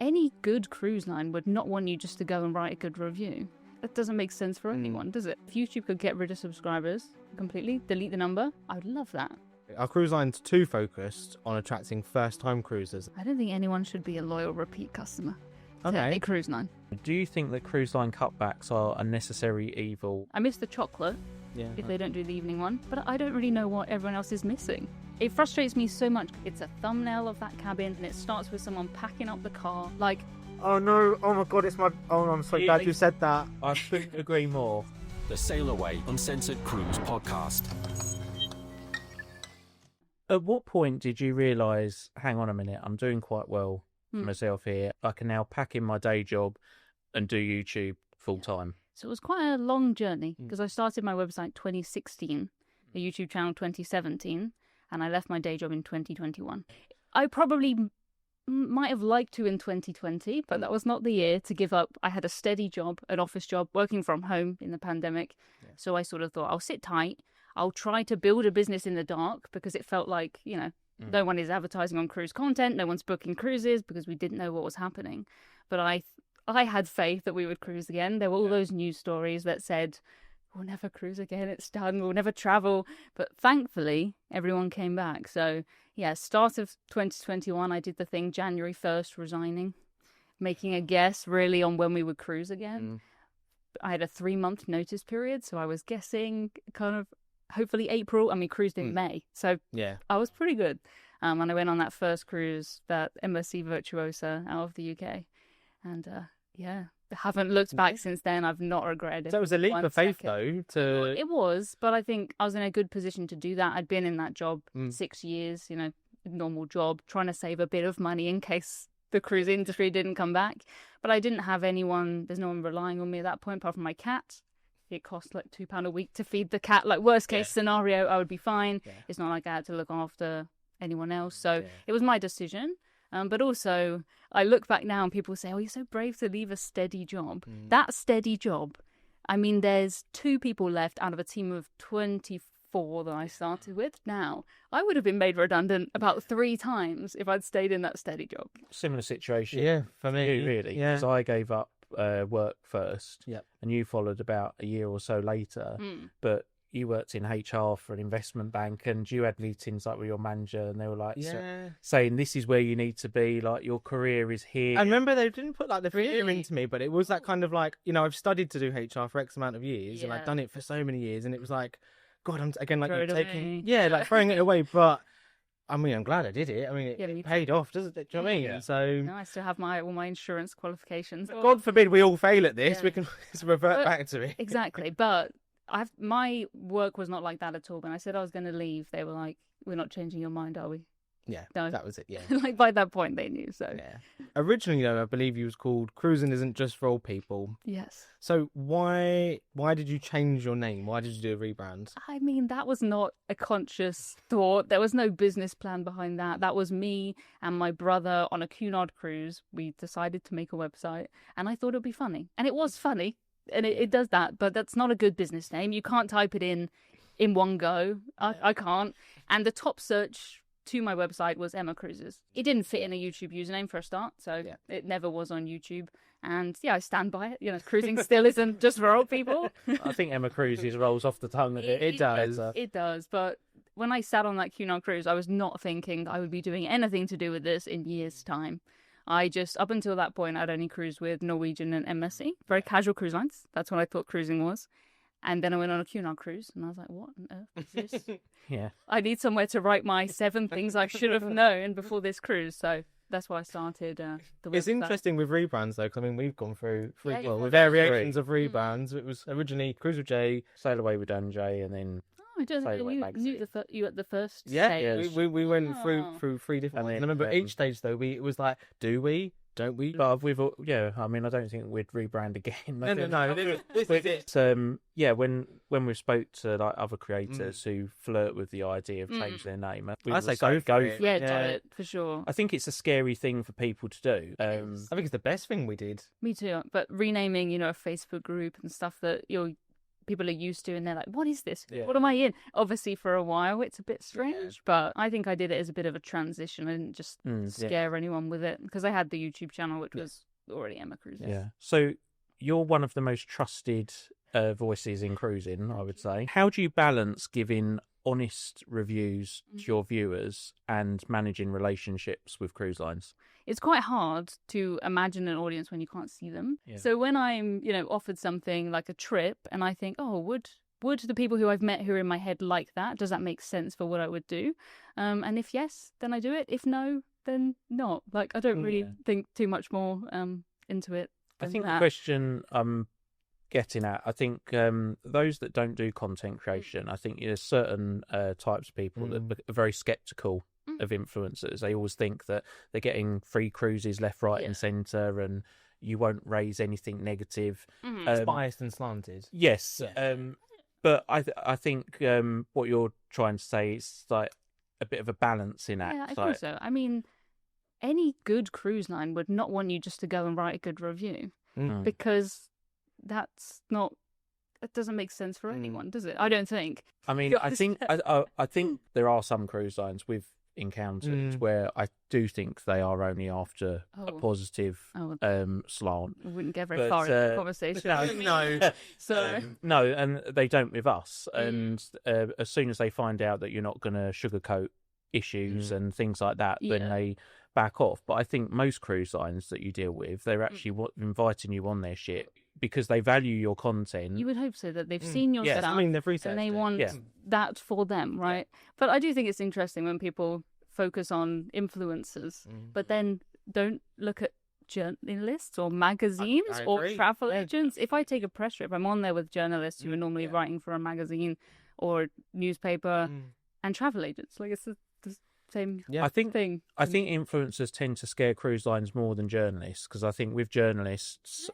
any good cruise line would not want you just to go and write a good review. That doesn't make sense for anyone, does it? If YouTube could get rid of subscribers completely, delete the number, I would love that. Are cruise lines too focused on attracting first-time cruisers? I don't think anyone should be a loyal repeat customer to Okay. a cruise line. Do you think that cruise line cutbacks are a necessary evil? I miss the chocolate Yeah. if they don't do the evening one, but I don't really know what everyone else is missing. It frustrates me so much. It's a thumbnail of that cabin, and it starts with someone packing up the car. Like, Oh no! Oh my God! It's my. Oh, I'm so glad you said that. I couldn't agree more. The Sail Away Uncensored Cruise Podcast. At what point did you realise, hang on a minute, I'm doing quite well for myself here. I can now pack in my day job and do YouTube full time. so it was quite a long journey because I started my website 2016, a YouTube channel 2017, and I left my day job in 2021. I probably might have liked to in 2020, but that was not the year to give up. I had a steady job, an office job, working from home in the pandemic. Yeah. So I sort of thought, I'll sit tight. I'll try to build a business in the dark because it felt like, no one is advertising on cruise content. No one's booking cruises because we didn't know what was happening. But I had faith that we would cruise again. There were all those news stories that said, we'll never cruise again. It's done. We'll never travel. But thankfully, everyone came back. So yeah, start of 2021, I did the thing January 1st, resigning, making a guess really on when we would cruise again. I had a 3-month notice period. So I was guessing kind of hopefully April, and we cruised in May. So Yeah. I was pretty good. And I went on that first cruise, that MSC Virtuosa out of the UK. And haven't looked back since then. I've not regretted it. So it was a leap of faith, though. It was, but I think I was in a good position to do that. I'd been in that job 6 years, normal job, trying to save a bit of money in case the cruise industry didn't come back. But I didn't have anyone, there's no one relying on me at that point apart from my cat. It cost like £2 a week to feed the cat. Like worst case scenario, I would be fine. Yeah. It's not like I had to look after anyone else. So it was my decision. But also, I look back now and people say, oh, you're so brave to leave a steady job. That steady job, I mean, there's 2 people left out of a team of 24 that I started with. Now, I would have been made redundant about 3 times if I'd stayed in that steady job. Similar situation. Yeah, for me. Really. Yeah. So I gave up work first, Yep. and you followed about a year or so later. But you worked in HR for an investment bank, and you had meetings like with your manager, and they were like saying, this is where you need to be, like your career is here. I remember they didn't put like the fear into me, but it was that kind of like, I've studied to do HR for X amount of years and I've done it for so many years, and it was like, God, I'm again like taking like throwing it away. But I mean, I'm glad I did it. I mean, it paid off, doesn't it? Do you know what I mean? Yeah. So no, I still have all my insurance qualifications. God forbid we all fail at this. We can revert back to it. Exactly, but my work was not like that at all. When I said I was going to leave, they were like, "We're not changing your mind, are we?" Yeah, no. That was it. Yeah, like by that point they knew. So yeah. Originally, though, I believe you was called Cruising Isn't Just for Old People. Yes. So why did you change your name? Why did you do a rebrand? I mean, that was not a conscious thought. There was no business plan behind that. That was me and my brother on a Cunard cruise. We decided to make a website, and I thought it would be funny, and it was funny. And it does that, but that's not a good business name. You can't type it in one go. I can't. And the top search to my website was Emma Cruises. It didn't fit in a YouTube username for a start, so it never was on YouTube. And I stand by it. Cruising still isn't just for old people. I think Emma Cruises rolls off the tongue a bit. It does. It does. But when I sat on that Cunard cruise, I was not thinking I would be doing anything to do with this in years' time. I just, up until that point, I'd only cruised with Norwegian and MSC, very casual cruise lines. That's what I thought cruising was. And then I went on a Cunard cruise, and I was like, what on earth is this? I need somewhere to write my 7 things I should have known before this cruise. So that's why I started the website. It's interesting with rebrands, though, because, I mean, we've gone through with variations of rebrands. It was originally Cruise with Jay, Sail Away with Dan Jay, and then... I don't think you at the first stage. Yeah, we went through 3 different ones. And I remember each stage, though, it was like, do we? Don't we? But I mean, I don't think we'd rebrand again. No. This is it. When we spoke to like other creators who flirt with the idea of changing their name, I say go for it. Yeah, do it for sure. I think it's a scary thing for people to do. I think it's the best thing we did. Me too. But renaming, a Facebook group and stuff that people are used to, and they're like, what is this? What am I in? Obviously, for a while, it's a bit strange, but I think I did it as a bit of a transition. I didn't just scare anyone with it, because I had the YouTube channel, which was already Emma Cruises. Yeah. So you're one of the most trusted voices in cruising, I would say. How do you balance giving honest reviews to your viewers and managing relationships with cruise lines? It's quite hard to imagine an audience when you can't see them. Yeah. So when I'm, offered something like a trip, and I think, oh, would the people who I've met who are in my head like that? Does that make sense for what I would do? And if yes, then I do it. If no, then not. Like, I don't really think too much more into it. I think the question I'm getting at, I think those that don't do content creation, I think there's certain types of people that are very sceptical of influencers. They always think that they're getting free cruises left, right, and centre, and you won't raise anything negative. It's biased and slanted. Yes, but I think what you're trying to say is like a bit of a balancing act. Yeah, I think so. I mean, any good cruise line would not want you just to go and write a good review, because that doesn't make sense for anyone, does it? I don't think. I mean, I think there are some cruise lines we've encountered where I do think they are only after a positive slant. We wouldn't get very far in the conversation. No, and they don't with us. And as soon as they find out that you're not going to sugarcoat issues and things like that, then they back off. But I think most cruise lines that you deal with, they're actually inviting you on their ship because they value your content. You would hope so, that they've seen your stuff, I mean, they've researched and they want that for them, right? But I do think it's interesting when people focus on influencers, but then don't look at journalists or magazines or travel agents. If I take a press trip, I'm on there with journalists who are normally writing for a magazine or newspaper and travel agents. Like, it's the same thing. I think influencers tend to scare cruise lines more than journalists, because I think with journalists,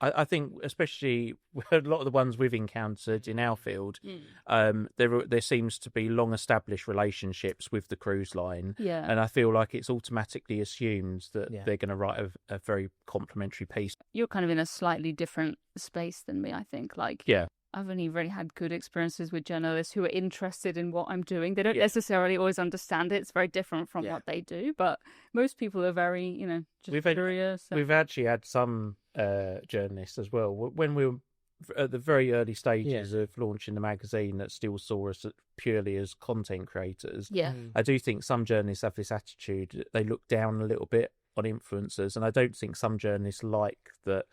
I think especially a lot of the ones we've encountered in our field, there seems to be long established relationships with the cruise line, and I feel like it's automatically assumed that they're going to write a very complimentary piece. You're kind of in a slightly different space than me, I think. Like, I've only really had good experiences with journalists who are interested in what I'm doing. They don't necessarily always understand it. It's very different from what they do, but most people are very, curious. We've actually had some journalists as well. When we were at the very early stages of launching the magazine that still saw us purely as content creators, I do think some journalists have this attitude. They look down a little bit on influencers, and I don't think some journalists like that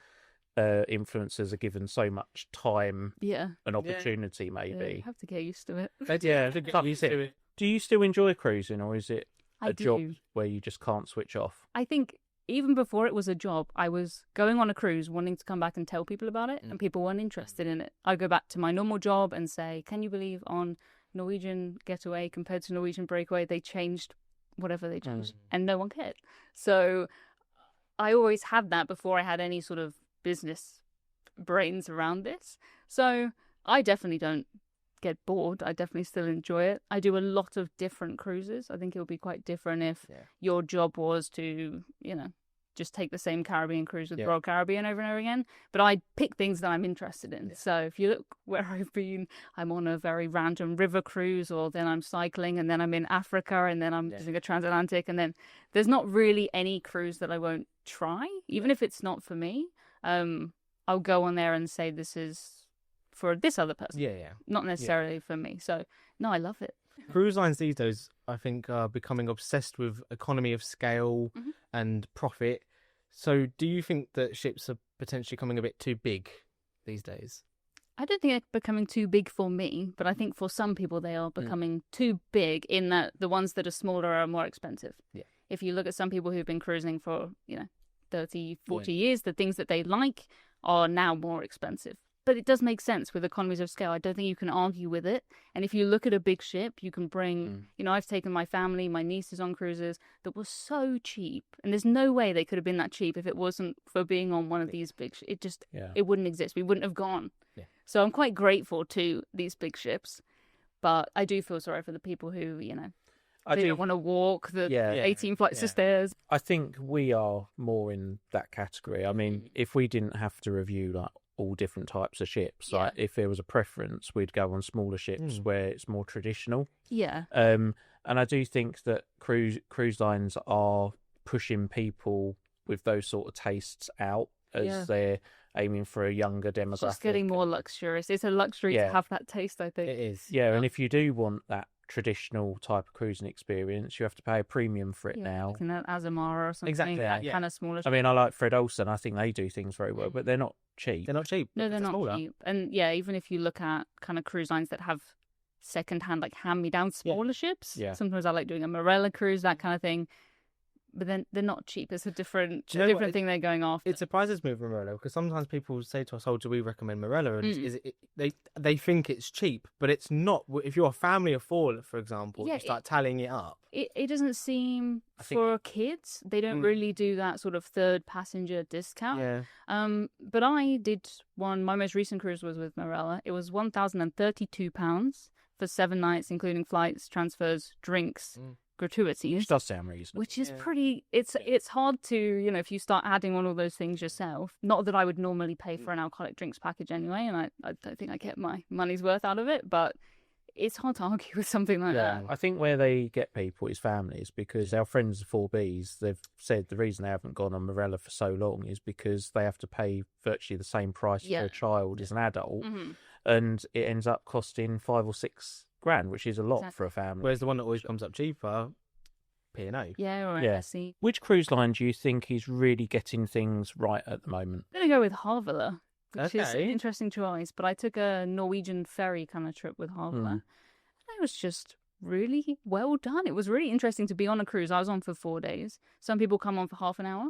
influencers are given so much time and opportunity. Maybe you have to get used to it. Do you still enjoy cruising, or is it a job where you just can't switch off? I think even before it was a job, I was going on a cruise wanting to come back and tell people about it, and people weren't interested in it. I'd go back to my normal job and say, can you believe on Norwegian Getaway compared to Norwegian Breakaway, they changed whatever they changed, and no one cared. So I always had that before I had any sort of business brains around this. So I definitely don't get bored. I definitely still enjoy it. I do a lot of different cruises. I think it would be quite different if your job was to, just take the same Caribbean cruise with Royal Caribbean over and over again. But I pick things that I'm interested in. So if you look where I've been, I'm on a very random river cruise, or then I'm cycling, and then I'm in Africa, and then I'm doing a transatlantic, and then there's not really any cruise that I won't try, even if it's not for me. I'll go on there and say this is for this other person. Not necessarily for me. So, no, I love it. Cruise lines these days, I think, are becoming obsessed with economy of scale and profit. So do you think that ships are potentially coming a bit too big these days? I don't think they're becoming too big for me, but I think for some people they are becoming too big, in that the ones that are smaller are more expensive. If you look at some people who've been cruising for, 30, 40 years, the things that they like are now more expensive. But it does make sense with economies of scale. I don't think you can argue with it. And if you look at a big ship, you can bring, I've taken my family, my nieces on cruises that were so cheap. And there's no way they could have been that cheap if it wasn't for being on one of these big ships. It just, it wouldn't exist. We wouldn't have gone. So I'm quite grateful to these big ships. But I do feel sorry for the people who, they don't want to walk the 18 flights of stairs. I think we are more in that category. I mean, if we didn't have to review like all different types of ships. Like if there was a preference, we'd go on smaller ships where it's more traditional. Yeah. And I do think that cruise lines are pushing people with those sort of tastes out as they're aiming for a younger demographic. It's just getting more luxurious. It's a luxury to have that taste, I think. It is. Yeah, and if you do want that traditional type of cruising experience, you have to pay a premium for it now. Looking at Azamara or something. Exactly. That kind of smaller. I mean, I like Fred Olsen. I think they do things very well, but they're not cheap. They're not cheap. No, they're not smaller. cheap. And yeah, even if you look at kind of cruise lines that have second-hand, like hand-me-down smaller ships. Yeah. Sometimes I like doing a Marella cruise, that kind of thing. But then they're not cheap. It's a different thing they're going after. It surprises me with Marella because sometimes people say to us, "Oh, do we recommend Marella?" And they think it's cheap, but it's not. If you're a family of 4, for example, you start tallying it up. It doesn't seem for kids. They don't really do that sort of third passenger discount. Yeah. But I did one. My most recent cruise was with Marella. It was £1,032 for 7 nights, including flights, transfers, drinks. Gratuities, which does sound reasonable, which is pretty. It's hard to, if you start adding all of those things yourself. Not that I would normally pay for an alcoholic drinks package anyway, and I don't think I get my money's worth out of it, but it's hard to argue with something like that. I think where they get people is families, because our friends the 4Bs, they've said the reason they haven't gone on Marella for so long is because they have to pay virtually the same price for a child as an adult, and it ends up costing $5 or $6 grand, which is a lot for a family. Whereas the one that always comes up cheaper, P&O. Yeah, or MSC. Which cruise line do you think is really getting things right at the moment? I'm going to go with Havila, which is an interesting choice. But I took a Norwegian ferry kind of trip with Havila. And it was just really well done. It was really interesting to be on a cruise. I was on for 4 days. Some people come on for half an hour.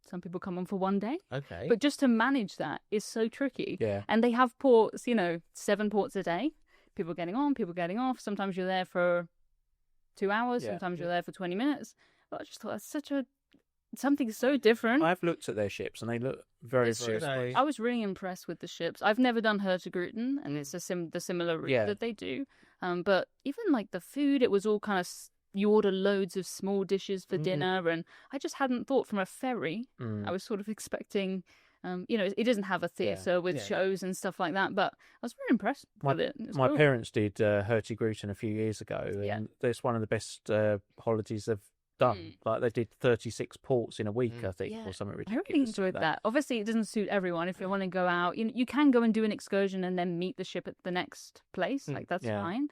Some people come on for 1 day. Okay. But just to manage that is so tricky. Yeah. And they have ports, 7 ports a day. People getting on, people getting off. Sometimes you're there for 2 hours. Sometimes you're there for 20 minutes. But I just thought that's something so different. I've looked at their ships and they look very, very sweet. I was really impressed with the ships. I've never done Hurtigruten, and it's the similar route that they do. But even like the food, it was all kind of, you order loads of small dishes for dinner, and I just hadn't thought from a ferry. I was sort of expecting. It doesn't have a theatre with shows and stuff like that, but I was very impressed with it. My parents did Hurtigruten a few years ago, and it's one of the best holidays they've done. Like they did 36 ports in a week, I think, or something ridiculous. I really enjoyed that. Obviously, it doesn't suit everyone. If you want to go out, you can go and do an excursion and then meet the ship at the next place. Like that's fine.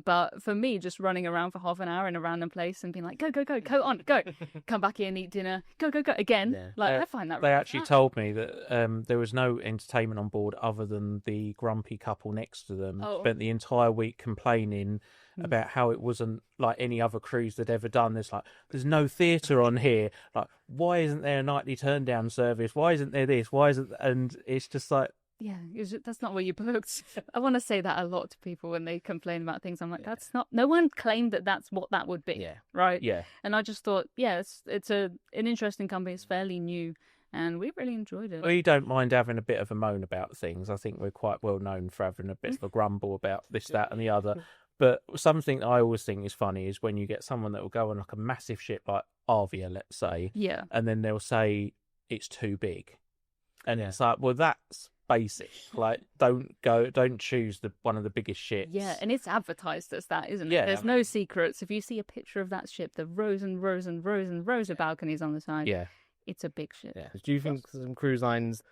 But for me, just running around for half an hour in a random place and being like, go, coat on, go, come back in, eat dinner, go again. Yeah. Like I find that. They actually told me that there was no entertainment on board other than the grumpy couple next to them. Spent the entire week complaining about how it wasn't like any other cruise they'd ever done. There's no theatre on here. Like, why isn't there a nightly turn down service? Why isn't there this? And it's just like, that's not what you booked. I want to say that a lot to people when they complain about things. I'm like, that's not. No one claimed that that's what that would be. Yeah. Right. Yeah. And I just thought, it's an interesting company. It's fairly new, and we really enjoyed it. We don't mind having a bit of a moan about things. I think we're quite well known for having a bit of a grumble about this, that, and the other. But something that I always think is funny is when you get someone that will go on like a massive ship like Avia, let's say, and then they'll say it's too big, and it's like, well, that's basic. Like, don't choose one of the biggest ships. Yeah, and it's advertised as that, isn't it? Yeah, there's no secrets. If you see a picture of that ship, the rows and rows and rows and rows of balconies on the side, it's a big ship. Yeah. Do you think some cruise lines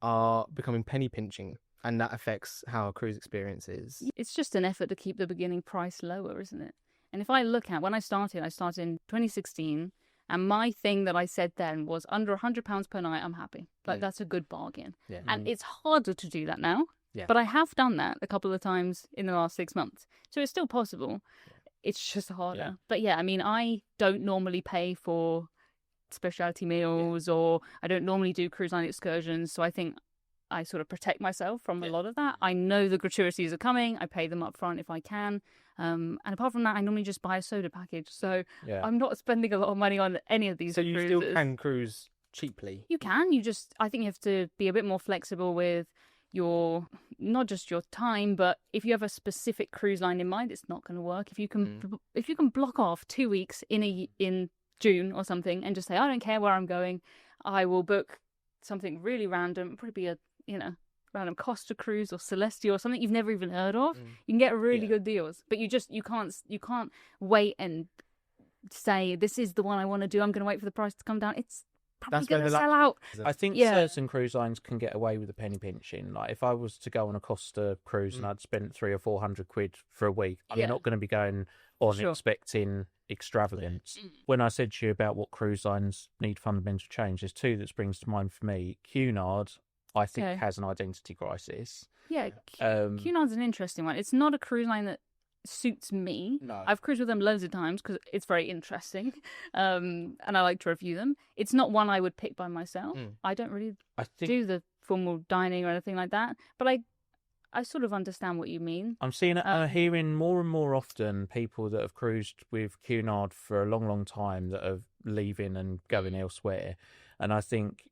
are becoming penny pinching? And that affects how a cruise experience is. It's just an effort to keep the beginning price lower, isn't it? And if I look at when I started in 2016, and my thing that I said then was under £100 per night, I'm happy. Like that's a good bargain. Yeah. And it's harder to do that now. Yeah. But I have done that a couple of times in the last 6 months. So it's still possible. Yeah. It's just harder. Yeah. But I mean, I don't normally pay for specialty meals or I don't normally do cruise line excursions. So I think I sort of protect myself from a lot of that. I know the gratuities are coming. I pay them up front if I can. And apart from that, I normally just buy a soda package. So I'm not spending a lot of money on any of these cruises. So you still can cruise cheaply? You can. I think you have to be a bit more flexible with not just your time, but if you have a specific cruise line in mind, it's not going to work. If you can block off 2 weeks in June or something and just say, I don't care where I'm going, I will book something really random, probably be a random Costa cruise or Celestial or something you've never even heard of, you can get really good deals. But you can't wait and say this is the one I want to do. I'm going to wait for the price to come down. It's probably going to sell out. I think certain cruise lines can get away with the penny pinching. Like if I was to go on a Costa cruise and I'd spent 300 or 400 quid for a week, I'm not going to be going on expecting extravagance. When I said to you about what cruise lines need fundamental change, there's two that springs to mind for me. Cunard, I think, has an identity crisis. Yeah, Cunard's an interesting one. It's not a cruise line that suits me. No. I've cruised with them loads of times because it's very interesting, and I like to review them. It's not one I would pick by myself. I don't really do the formal dining or anything like that, but I sort of understand what you mean. I'm seeing hearing more and more often people that have cruised with Cunard for a long time that are leaving and going elsewhere. And I think,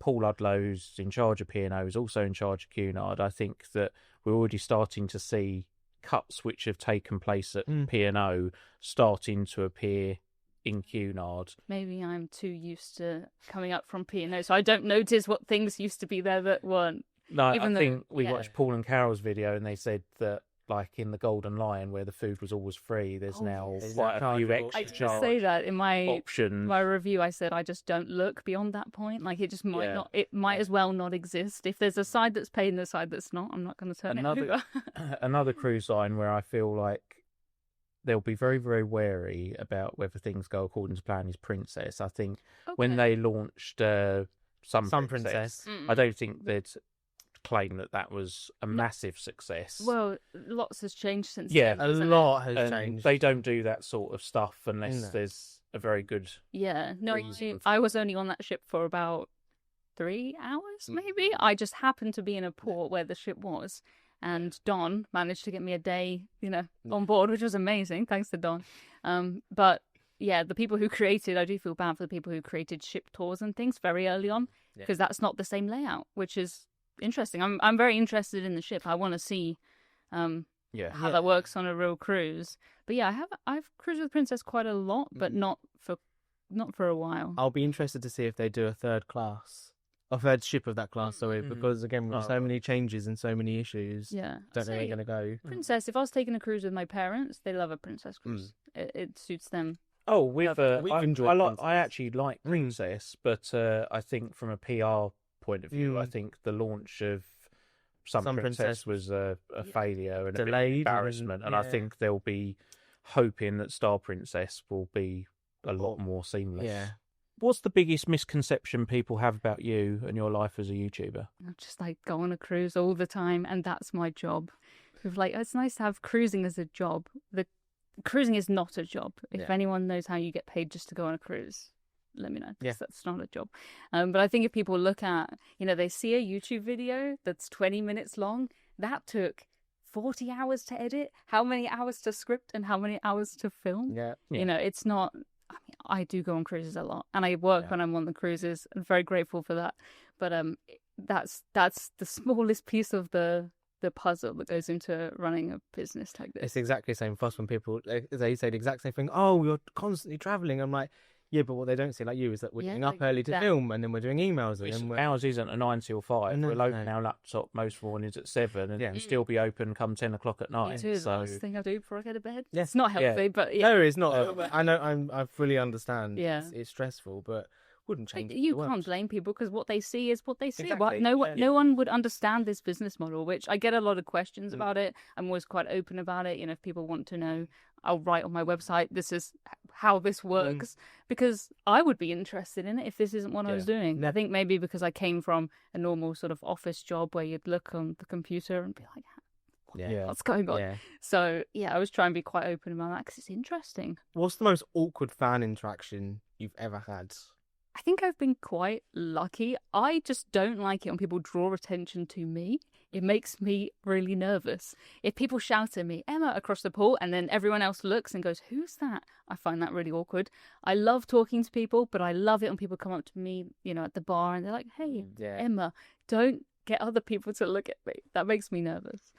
Paul Ludlow's in charge of P&O, is also in charge of Cunard. I think that we're already starting to see cuts which have taken place at P&O starting to appear in Cunard. Maybe I'm too used to coming up from P&O, so I don't notice what things used to be there that weren't. No, I think we watched Paul and Carol's video and they said that, like in the Golden Lion, where the food was always free, there's now quite a few extra I did say that in my options. My review. I said I just don't look beyond that point. Like it just might not. It might as well not exist. If there's a side that's paid and a side that's not, I'm not going to turn it over. Another cruise line where I feel like they'll be very, very wary about whether things go according to plan is Princess. I think when they launched Sun Princess, I don't think they'd claim that was a massive success. Well, lots has changed since then. Yeah, a lot has changed. They don't do that sort of stuff unless there's a very good I was only on that ship for about 3 hours, maybe. I just happened to be in a port where the ship was, and Don managed to get me a day, on board, which was amazing. Thanks to Don. But yeah, the people who created, I do feel bad for the people who created ship tours and things very early on, because that's not the same layout, which is interesting. I'm very interested in the ship. I want to see how that works on a real cruise. But yeah, I've cruised with Princess quite a lot, but not for a while. I'll be interested to see if they do a third ship of that class, because again, with so many changes and so many issues, don't know where they're going to go. Princess, if I was taking a cruise with my parents, they love a Princess cruise. It suits them. Oh, I actually like Princess, but I think from a PR point of view, I think the launch of Sun Princess was a failure and delayed, a bit of embarrassment, and I think they'll be hoping that Star Princess will be a lot more seamless. Yeah. What's the biggest misconception people have about you and your life as a YouTuber? I just go on a cruise all the time, and that's my job. It's nice to have cruising as a job. The cruising is not a job. If anyone knows how you get paid just to go on a cruise, let me know, because that's not a job. But I think if people look at, they see a YouTube video that's 20 minutes long, that took 40 hours to edit, how many hours to script, and how many hours to film. It's not. I do go on cruises a lot, and I work when I'm on the cruises. I'm very grateful for that. But that's the smallest piece of the puzzle that goes into running a business like this. It's exactly the same for us when people they say the exact same thing. Oh, you're constantly traveling. I'm like, yeah, but what they don't see, like you, is that we're getting up early to film, and then we're doing emails. Ours isn't a 9 till 5. We'll open our laptop most mornings at 7 and still be open come 10 o'clock at night. Me too. The last thing I do before I go to bed. Yeah. It's not healthy, but no, it's not. I fully understand. Yeah, it's stressful, but wouldn't change. You can't blame people, because what they see is what they see. Exactly. No one would understand this business model, which I get a lot of questions about it. I'm always quite open about it. If people want to know, I'll write on my website, this is how this works, because I would be interested in it if this isn't what I was doing. I think maybe because I came from a normal sort of office job where you'd look on the computer and be like, what's going on? Yeah. So, I was trying to be quite open about that because it's interesting. What's the most awkward fan interaction you've ever had? I think I've been quite lucky. I just don't like it when people draw attention to me. It makes me really nervous. If people shout at me, Emma, across the pool, and then everyone else looks and goes, who's that? I find that really awkward. I love talking to people, but I love it when people come up to me, at the bar, and they're like, hey, Emma, don't get other people to look at me. That makes me nervous.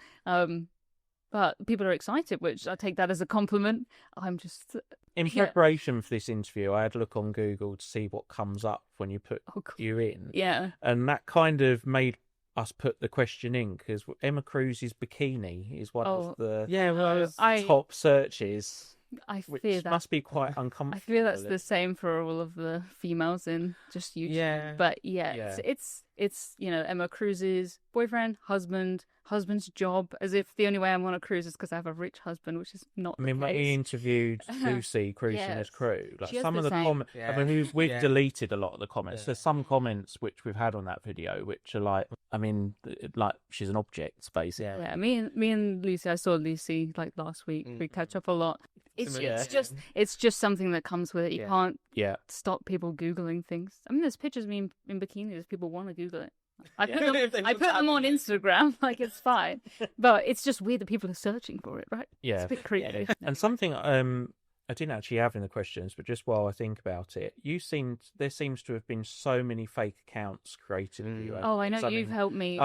But people are excited, which I take that as a compliment. I'm just... In preparation for this interview, I had a look on Google to see what comes up when you put you in. Yeah. And that kind of made us put the question in, because Emma Cruise's bikini is one of the top searches. I which fear that must be quite uncomfortable. I feel that's the same for all of the females in just YouTube. Yeah. But it's Emma Cruise's boyfriend, husband's job, as if the only way I'm on a cruise is because I have a rich husband, which is not the when case. we interviewed Lucy cruising as crew, like some of the comments, I mean, we've deleted a lot of the comments. There's some comments which we've had on that video which are like, I mean, like she's an object, basically. Yeah, me and Lucy, I saw Lucy like last week. We catch up a lot. It's just something that comes with it. You can't stop people Googling things. I mean, there's pictures of me in bikinis. People want to Google it. I put them on Instagram, like it's fine. But it's just weird that people are searching for it, right? Yeah. It's a bit creepy. And something I didn't actually have in the questions, but just while I think about it, there seems to have been so many fake accounts created of you. Oh, I know, you've helped me.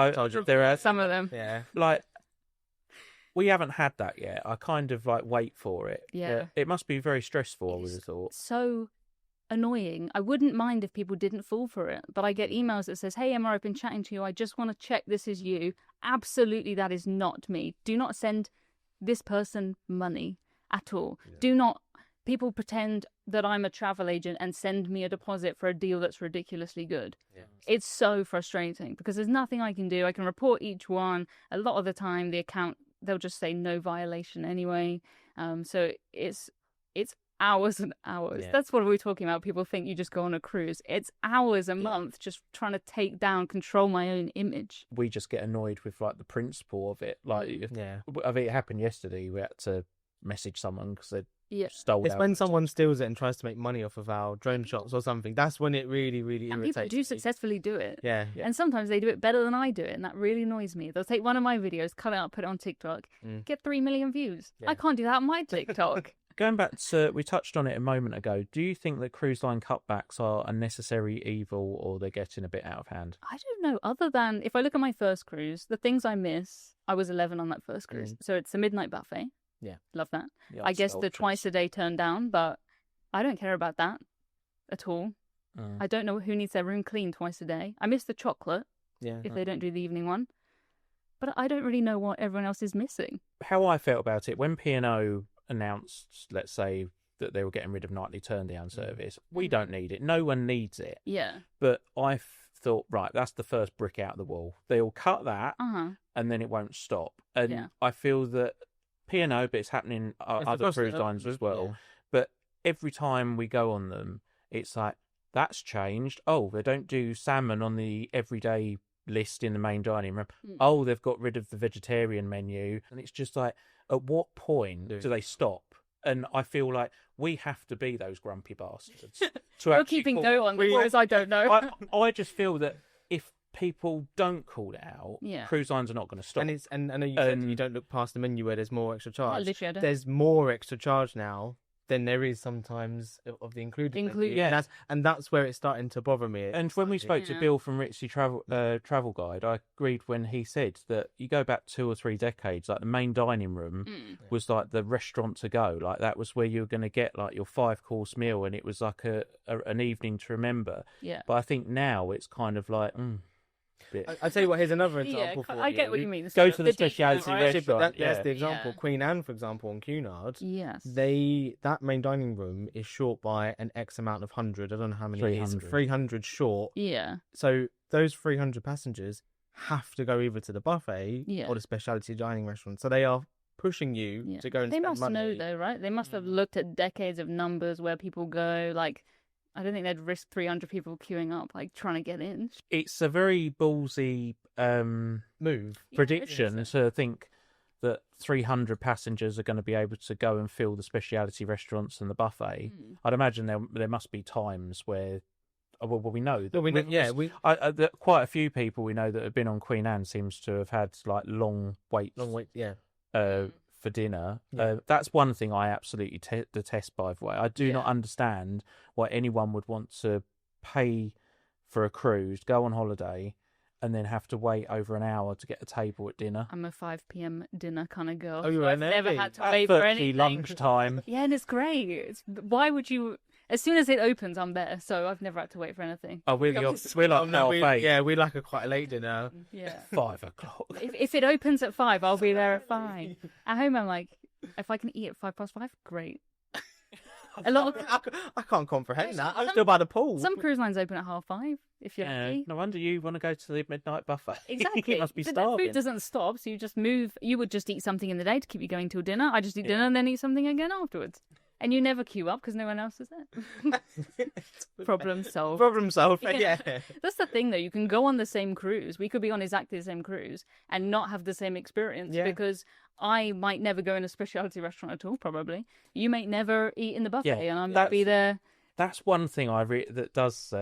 There are some of them. Yeah. Like, we haven't had that yet. I kind of like wait for it. Yeah. It must be very stressful, I would have thought. So annoying. I wouldn't mind if people didn't fall for it, but I get emails that says, "Hey Emma, I've been chatting to you. I just want to check this is you." Absolutely, that is not me. Do not send this person money at all. Yeah. Do not. People pretend that I'm a travel agent and send me a deposit for a deal that's ridiculously good. Yeah. It's so frustrating because there's nothing I can do. I can report each one. A lot of the time, the account, they'll just say no violation anyway. So it's hours and hours. Yeah. That's what we're talking about. People think you just go on a cruise. It's hours a month just trying to control my own image. We just get annoyed with like the principle of it. Like, I think it happened yesterday. We had to message someone because they stole It's when someone steals it and tries to make money off of our drone shots or something. That's when it really, really irritates me. And people do successfully do it. Yeah. And sometimes they do it better than I do it, and that really annoys me. They'll take one of my videos, cut it up, put it on TikTok, get 3 million views. Yeah. I can't do that on my TikTok. Going back to, we touched on it a moment ago, do you think that cruise line cutbacks are a necessary evil, or they're getting a bit out of hand? I don't know. Other than, if I look at my first cruise, the things I miss, I was 11 on that first cruise. So it's a midnight buffet. Yeah. Love that. I guess the twice a day turn down, but I don't care about that at all. I don't know who needs their room cleaned twice a day. I miss the chocolate if they don't do the evening one. But I don't really know what everyone else is missing. How I felt about it, when P&O announced, let's say, that they were getting rid of nightly turn down service, we don't need it. No one needs it. Yeah. But I thought, right, that's the first brick out of the wall. They'll cut that and then it won't stop. And I feel that P&O, but it's happening other cruise lines as well. Yeah. But every time we go on them, it's like, that's changed. Oh, they don't do salmon on the everyday list in the main dining room. Oh, they've got rid of the vegetarian menu. And it's just like, at what point do they stop? And I feel like we have to be those grumpy bastards. We're keeping note on this, I don't know. I just feel that if people don't call it out, cruise lines are not going to stop. And I know you said you don't look past the menu where there's more extra charge. Literally, I don't. There's more extra charge now than there is menu. Yeah. And that's where it's starting to bother me. And when we spoke to Bill from Ritzy Travel Guide, I agreed when he said that you go back 2 or 3 decades, like the main dining room was like the restaurant to go. Like that was where you were going to get like your 5-course meal, and it was like an evening to remember. Yeah. But I think now it's kind of like. I'll tell you what, here's another example for you. I get what you mean. Go to the speciality restaurant. That's the example. Queen Anne, for example, on Cunard. Yes. That main dining room is short by an X amount of 100. I don't know how many 300. It is. 300 short. Yeah. So those 300 passengers have to go either to the buffet or the specialty dining restaurant. So they are pushing you to go and spend money. They must know though, right? They must have looked at decades of numbers where people go, like, I don't think they'd risk 300 people queuing up, like, trying to get in. It's a very ballsy prediction to think that 300 passengers are going to be able to go and fill the speciality restaurants and the buffet. I'd imagine there must be times where, well, we know that quite a few people we know that have been on Queen Anne seems to have had like long wait, for dinner. That's one thing I absolutely detest, by the way. I do not understand why anyone would want to pay for a cruise, go on holiday, and then have to wait over an hour to get a table at dinner. I'm a 5 p.m. dinner kind of girl. Oh, you're I've never had to wait for anything. Lunchtime. Yeah, and it's great. Why would you... As soon as it opens, I'm there. So I've never had to wait for anything. Oh, we're like half eight. Yeah, we like a quite late dinner. Yeah. 5 o'clock. If it opens at 5, I'll be there at 5. At home, I'm like, if I can eat at 5:05, great. A lot of I can't comprehend that. I'm still by the pool. some cruise lines open at 5:30. If you're lucky. No wonder you want to go to the midnight buffet. Exactly. You must be The starving. food doesn't stop, so you just move. You would just eat something in the day to keep you going till dinner. I just eat dinner and then eat something again afterwards. And you never queue up because no one else is there. Problem solved. Problem solved. Yeah. Yeah. That's the thing, though. You can go on the same cruise. We could be on exactly the same cruise and not have the same experience because I might never go in a specialty restaurant at all, probably. You may never eat in the buffet and I might be there. That's one thing that does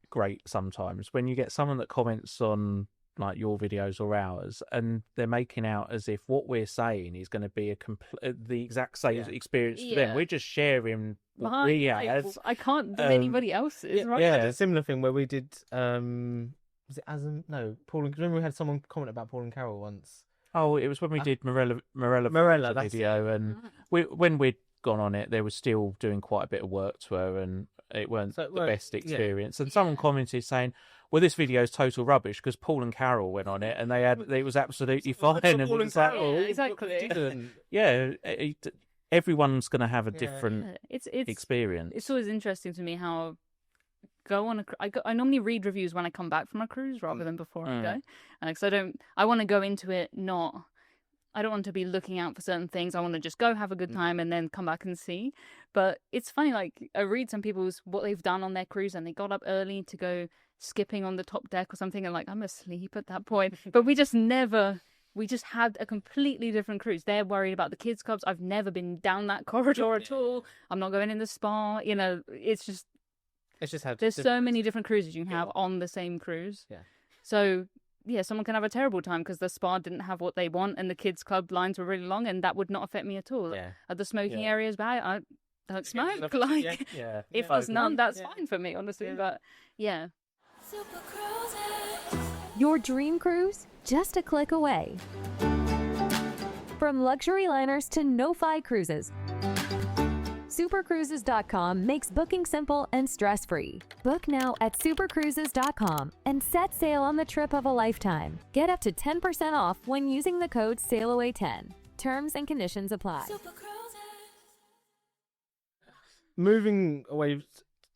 great sometimes when you get someone that comments on like your videos or ours, and they're making out as if what we're saying is going to be the exact same experience for them. We're just sharing what we had. I can't do anybody else's, right? Yeah, a similar thing where we did. Was it Paul? Remember we had someone comment about Paul and Carol once. Oh, it was when we did Morella video, and when we'd gone on it, they were still doing quite a bit of work to her, and it weren't the best experience. And someone commented saying, "Well, this video is total rubbish because Paul and Carol went on it, and it was absolutely fine." And Paul and Carol, exactly. Everyone's going to have a different experience. It's always interesting to me how I normally read reviews when I come back from a cruise rather than before I go, because I want to go into it I don't want to be looking out for certain things. I want to just go have a good time and then come back and see. But it's funny, like I read some people's what they've done on their cruise and they got up early to go skipping on the top deck or something, and like I'm asleep at that point. But we just had a completely different cruise. They're worried about the kids clubs. I've never been down that corridor at all. I'm not going in the spa. It's just there's so many different cruises you can have on the same cruise. Yeah. So someone can have a terrible time because the spa didn't have what they want and the kids club lines were really long, and that would not affect me at all. Yeah. Are the smoking areas bad? I don't smoke. If there's none, that's fine for me, honestly. Yeah. But yeah. Your dream cruise, just a click away. From luxury liners to no-fi cruises, supercruises.com makes booking simple and stress-free. Book now at supercruises.com and set sail on the trip of a lifetime. Get up to 10% off when using the code SAILAWAY10. Terms and conditions apply. Moving away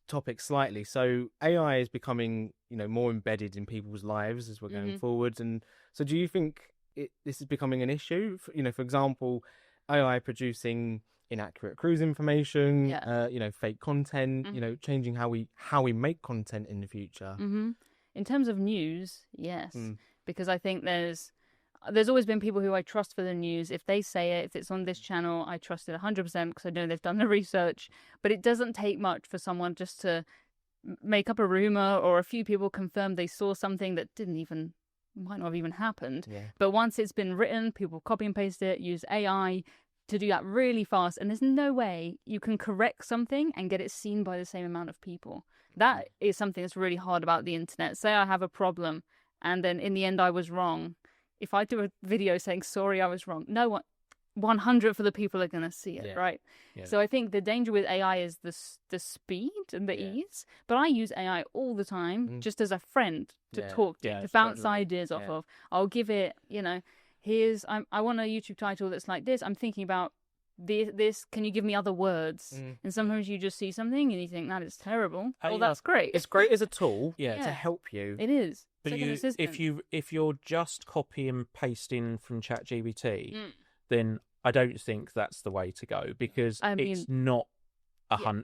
topic slightly, so AI is becoming more embedded in people's lives as we're going forward, and so do you think this is becoming an issue? For example, AI producing inaccurate cruise information, fake content, changing how we make content in the future. In terms of news, yes, because I think there's always been people who I trust for the news. If they say it, if it's on this channel, I trust it 100% because I know they've done the research. But it doesn't take much for someone just to make up a rumor, or a few people confirm they saw something that might not have even happened. Yeah. But once it's been written, people copy and paste it, use AI to do that really fast, and there's no way you can correct something and get it seen by the same amount of people. That is something that's really hard about the internet. Say I have a problem and then in the end I was wrong. If I do a video saying sorry I was wrong, no one 100 for the people are going to see it, right? Yeah. So I think the danger with AI is the speed and the ease. But I use AI all the time just as a friend to talk to bounce ideas off of. I'll give it, I want a YouTube title that's like this. I'm thinking about this. Can you give me other words? And sometimes you just see something and you think that is terrible. That's great. It's great as a tool to help you. It is. But if you're just copy and pasting from ChatGPT, then I don't think that's the way to go, because it's not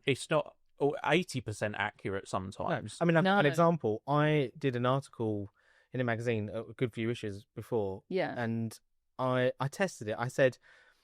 it's not 80% accurate sometimes. No. I mean, an example. I did an article in a magazine a good few issues before. Yeah. And I tested it. I said,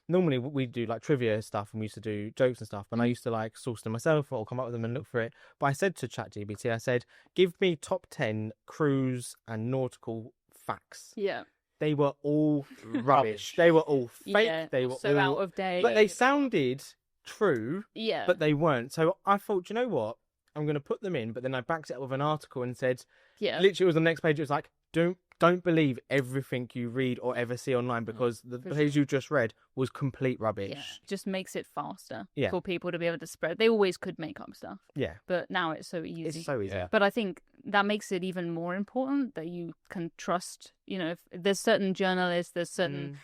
normally we do like trivia stuff and we used to do jokes and stuff, and I used to like source them myself or come up with them and look for it. But I said to ChatGPT, I said, give me top 10 cruise and nautical facts. Yeah. They were all rubbish. They were all fake. Yeah, they were so out of date. But they sounded true. Yeah. But they weren't. So I thought, you know what? I'm going to put them in. But then I backed it up with an article and said, literally it was on the next page. It was like, don't believe everything you read or ever see online, because the page you just read was complete rubbish. Yeah. Just makes it faster Yeah. for people to be able to spread. They always could make up stuff. Yeah. But now it's so easy. It's so easy. Yeah. But I think that makes it even more important that you can trust, if there's certain journalists, there's certain,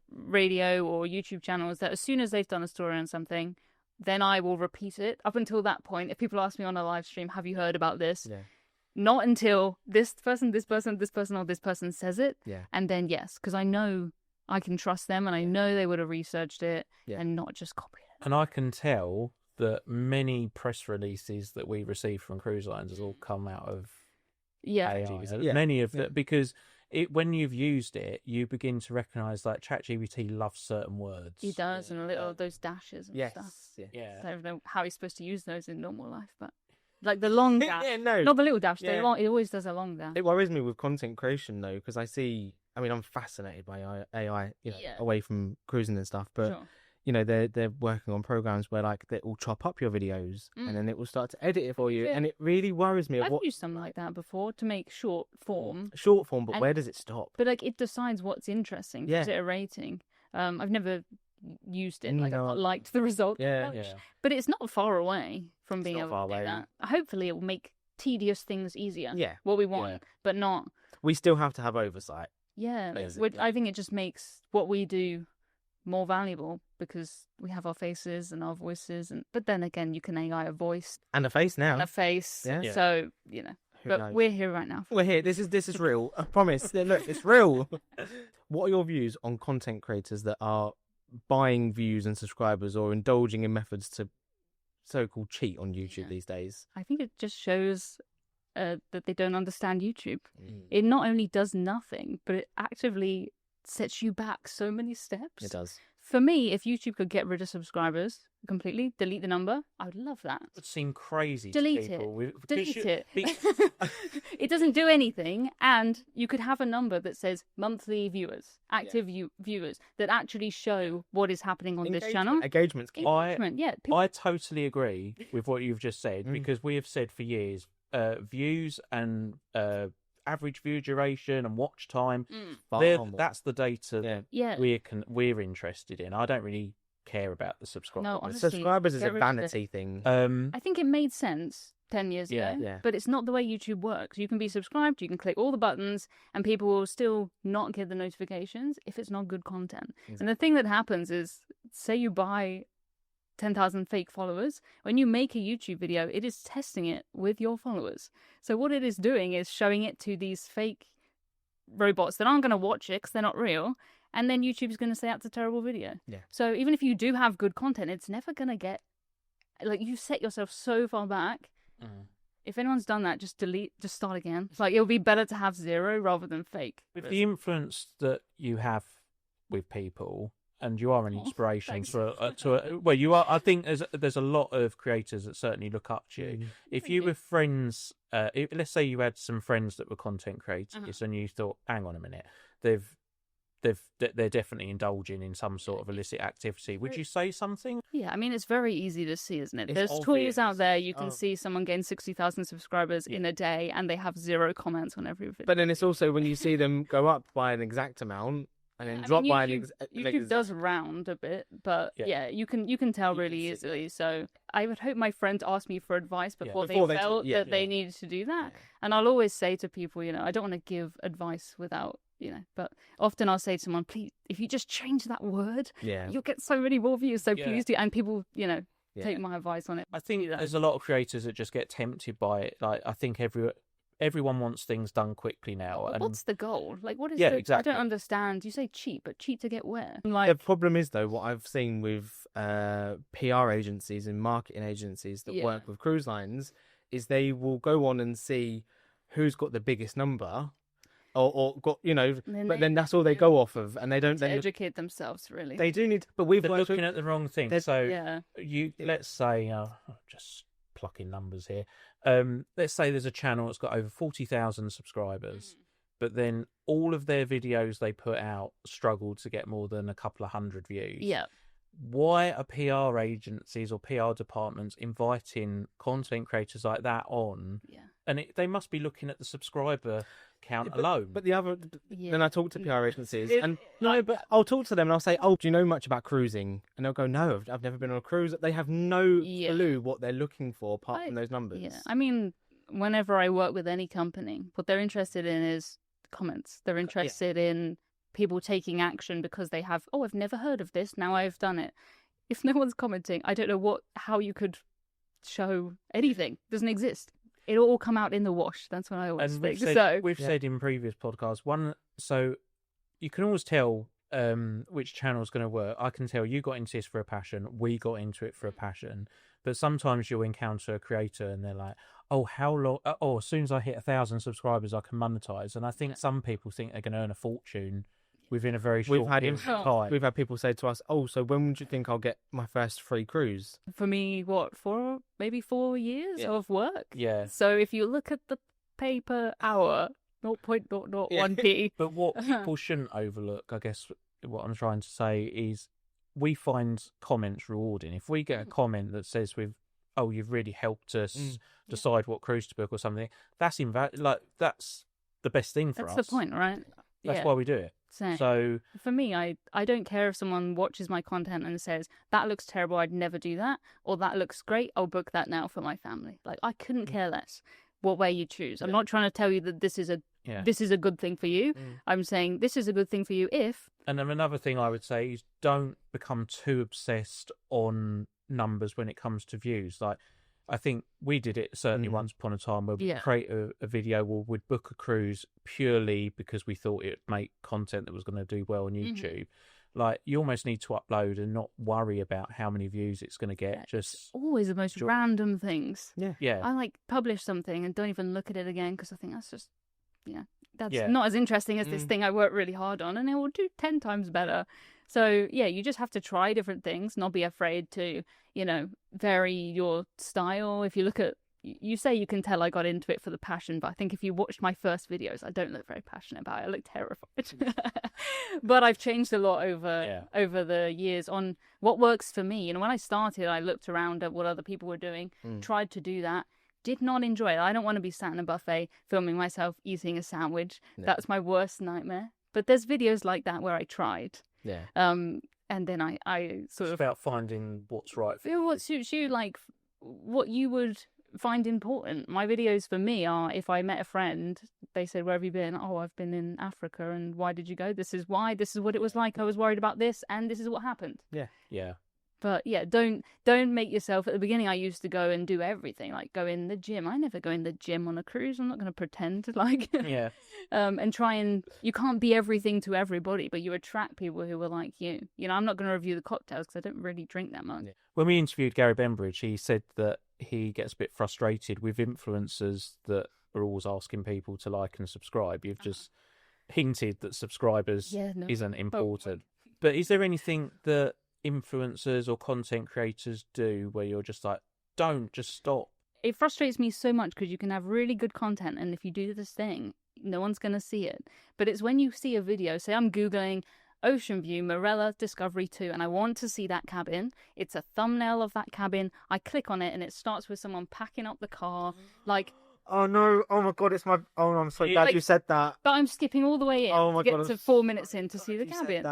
radio or YouTube channels that as soon as they've done a story on something, then I will repeat it. Up until that point, if people ask me on a live stream, have you heard about this? Yeah. Not until this person, or this person says it. Yeah. And then yes, because I know I can trust them and I know they would have researched it and not just copied it. And I can tell that many press releases that we receive from cruise lines has all come out of AI. Many of that, because when you've used it, you begin to recognise like ChatGPT loves certain words. He does, and those dashes and stuff. Yeah. I don't know how he's supposed to use those in normal life, but like the long dash. No. Not the little dash. It always does a long dash. It worries me with content creation though, because I'm fascinated by AI, away from cruising and stuff, but they're working on programs where like they will chop up your videos and then it will start to edit it for you, and it really worries me. I've used something like that before to make short form, but where does it stop? But like it decides what's interesting. Gives it a rating. I've never used it. Like I've not liked the result. But it's not far away from being able to do that. Hopefully, it will make tedious things easier. Yeah, what we want, but not. We still have to have oversight. Yeah, I think it just makes what we do more valuable because we have our faces and our voices, but then again, you can AI a voice and a face now, and a face. Yeah. So but we're here right now. We're here. This is real. I promise. Look, it's real. What are your views on content creators that are buying views and subscribers or indulging in methods to so-called cheat on YouTube these days? I think it just shows that they don't understand YouTube. It not only does nothing, but it actively sets you back so many steps. It does. For me, if YouTube could get rid of subscribers completely, delete the number, I would love that. It would seem crazy delete to people. Delete it. It doesn't do anything, and you could have a number that says monthly viewers, active viewers, that actually show what is happening on this channel. Engagement's key. I totally agree with what you've just said, because we have said for years, views and average view duration and watch time, that's the data we're interested in. I don't really care about the subscribers. No, honestly, subscribers is a vanity thing. I think it made sense 10 years ago, but it's not the way YouTube works. You can be subscribed, you can click all the buttons, and people will still not get the notifications if it's not good content. Exactly. And the thing that happens is, say you buy 10,000 fake followers. When you make a YouTube video, it is testing it with your followers. So what it is doing is showing it to these fake robots that aren't going to watch it because they're not real. And then YouTube's going to say that's a terrible video. Yeah. So even if you do have good content, it's never going to get... Like, you set yourself so far back. If anyone's done that, just delete, just start again. It's like, it'll be better to have 0 rather than fake. With the influence that you have with people... And you are an inspiration you are. I think there's a lot of creators that certainly look up to you. If you were friends, let's say you had some friends that were content creators, and you thought, hang on a minute, they're definitely indulging in some sort of illicit activity. Would you say something? Yeah, I mean, it's very easy to see, isn't it? There's tools out there. You can see someone gain 60,000 subscribers in a day, and they have 0 comments on every video. But then it's also when you see them go up by an exact amount. And then drop by YouTube does round a bit, but you can tell really easily. So I would hope my friends ask me for advice before they felt that they needed to do that. And I'll always say to people, I don't want to give advice without, but often I'll say to someone, please, if you just change that word, you'll get so many more views. So please do. And people, take my advice on it. I think there's a lot of creators that just get tempted by it. Like, I think everyone wants things done quickly now. And what's the goal? Like, what is exactly. I don't understand. You say cheat, but cheat to get where? The problem is, though, what I've seen with PR agencies and marketing agencies that work with cruise lines is they will go on and see who's got the biggest number or got, but then that's all they go off of, and they don't then educate themselves, really. They do need, but they're looking at the wrong thing. So let's say, just plucking numbers here. Let's say there's a channel that's got over 40,000 subscribers, but then all of their videos they put out struggle to get more than a couple of hundred views. Yeah. Why are PR agencies or PR departments inviting content creators like that on and they must be looking at the subscriber count alone. But the other, then I talk to PR agencies, and but I'll talk to them and I'll say, "Oh, do you know much about cruising?" And they'll go, "No, I've never been on a cruise." They have no clue what they're looking for apart from those numbers. Yeah, I mean, whenever I work with any company, what they're interested in is comments. They're interested in people taking action because they have, "Oh, I've never heard of this. Now I've done it." If no one's commenting, I don't know how you could show anything. It doesn't exist. It'll all come out in the wash. That's what I always think. We've said in previous podcasts, so you can always tell which channel's going to work. I can tell you got into this for a passion. We got into it for a passion. But sometimes you'll encounter a creator and they're like, "Oh, how long? Oh, as soon as I hit 1,000 subscribers, I can monetize." And I think some people think they can earn a fortune within a very short time. We've had people say to us, "Oh, so when do you think I'll get my first free cruise?" For me, maybe 4 years of work? Yeah. So if you look at the pay per hour, 0.001p. But what people shouldn't overlook, I guess what I'm trying to say is we find comments rewarding. If we get a comment that says you've really helped us decide what cruise to book or something, that's that's the best thing for us. That's the point, right? That's why we do it. So for me, I don't care if someone watches my content and says, "That looks terrible, I'd never do that," or "That looks great, I'll book that now for my family." Like, I couldn't care less what way you choose. I'm not trying to tell you that this is a good thing for you. I'm saying this is a good thing for you if. And then another thing I would say is don't become too obsessed on numbers when it comes to views. Like, I think we did it certainly once upon a time where we'd create a video where we'd book a cruise purely because we thought it would make content that was going to do well on YouTube. Like, you almost need to upload and not worry about how many views it's going to get. It's always the most random things. Yeah. I publish something and don't even look at it again because I think that's just, that's not as interesting as this thing I worked really hard on, and it will do 10 times better. So, you just have to try different things, not be afraid to, vary your style. If you look at, you say you can tell I got into it for the passion, but I think if you watched my first videos, I don't look very passionate about it. I look terrified. But I've changed a lot over the years on what works for me. When I started, I looked around at what other people were doing, tried to do that. Did not enjoy it. I don't want to be sat in a buffet filming myself eating a sandwich. No. That's my worst nightmare. But there's videos like that where I tried. Yeah. And then I sort of... It's about finding what's right for you. What suits you, like what you would find important. My videos for me are, if I met a friend, they said, "Where have you been?" "Oh, I've been in Africa." "And why did you go?" "This is why. This is what it was like. I was worried about this, and this is what happened." Yeah. But don't make yourself. At the beginning, I used to go and do everything, like go in the gym. I never go in the gym on a cruise. I'm not going to pretend and try and. You can't be everything to everybody, but you attract people who are like you. I'm not going to review the cocktails because I don't really drink that much. When we interviewed Gary Bembridge, he said that he gets a bit frustrated with influencers that are always asking people to like and subscribe. You've just hinted that subscribers isn't important. But is there anything that influencers or content creators do where you're just like, just stop? It frustrates me so much because you can have really good content, and if you do this thing, no one's going to see it. But it's when you see a video, say I'm Googling Ocean View Marella Discovery 2 and I want to see that cabin. It's a thumbnail of that cabin. I click on it and it starts with someone packing up the car, like... Oh no! Oh my god! It's my. Oh, I'm so glad you said that. But I'm skipping all the way in to get to 4 minutes in to see the cabin.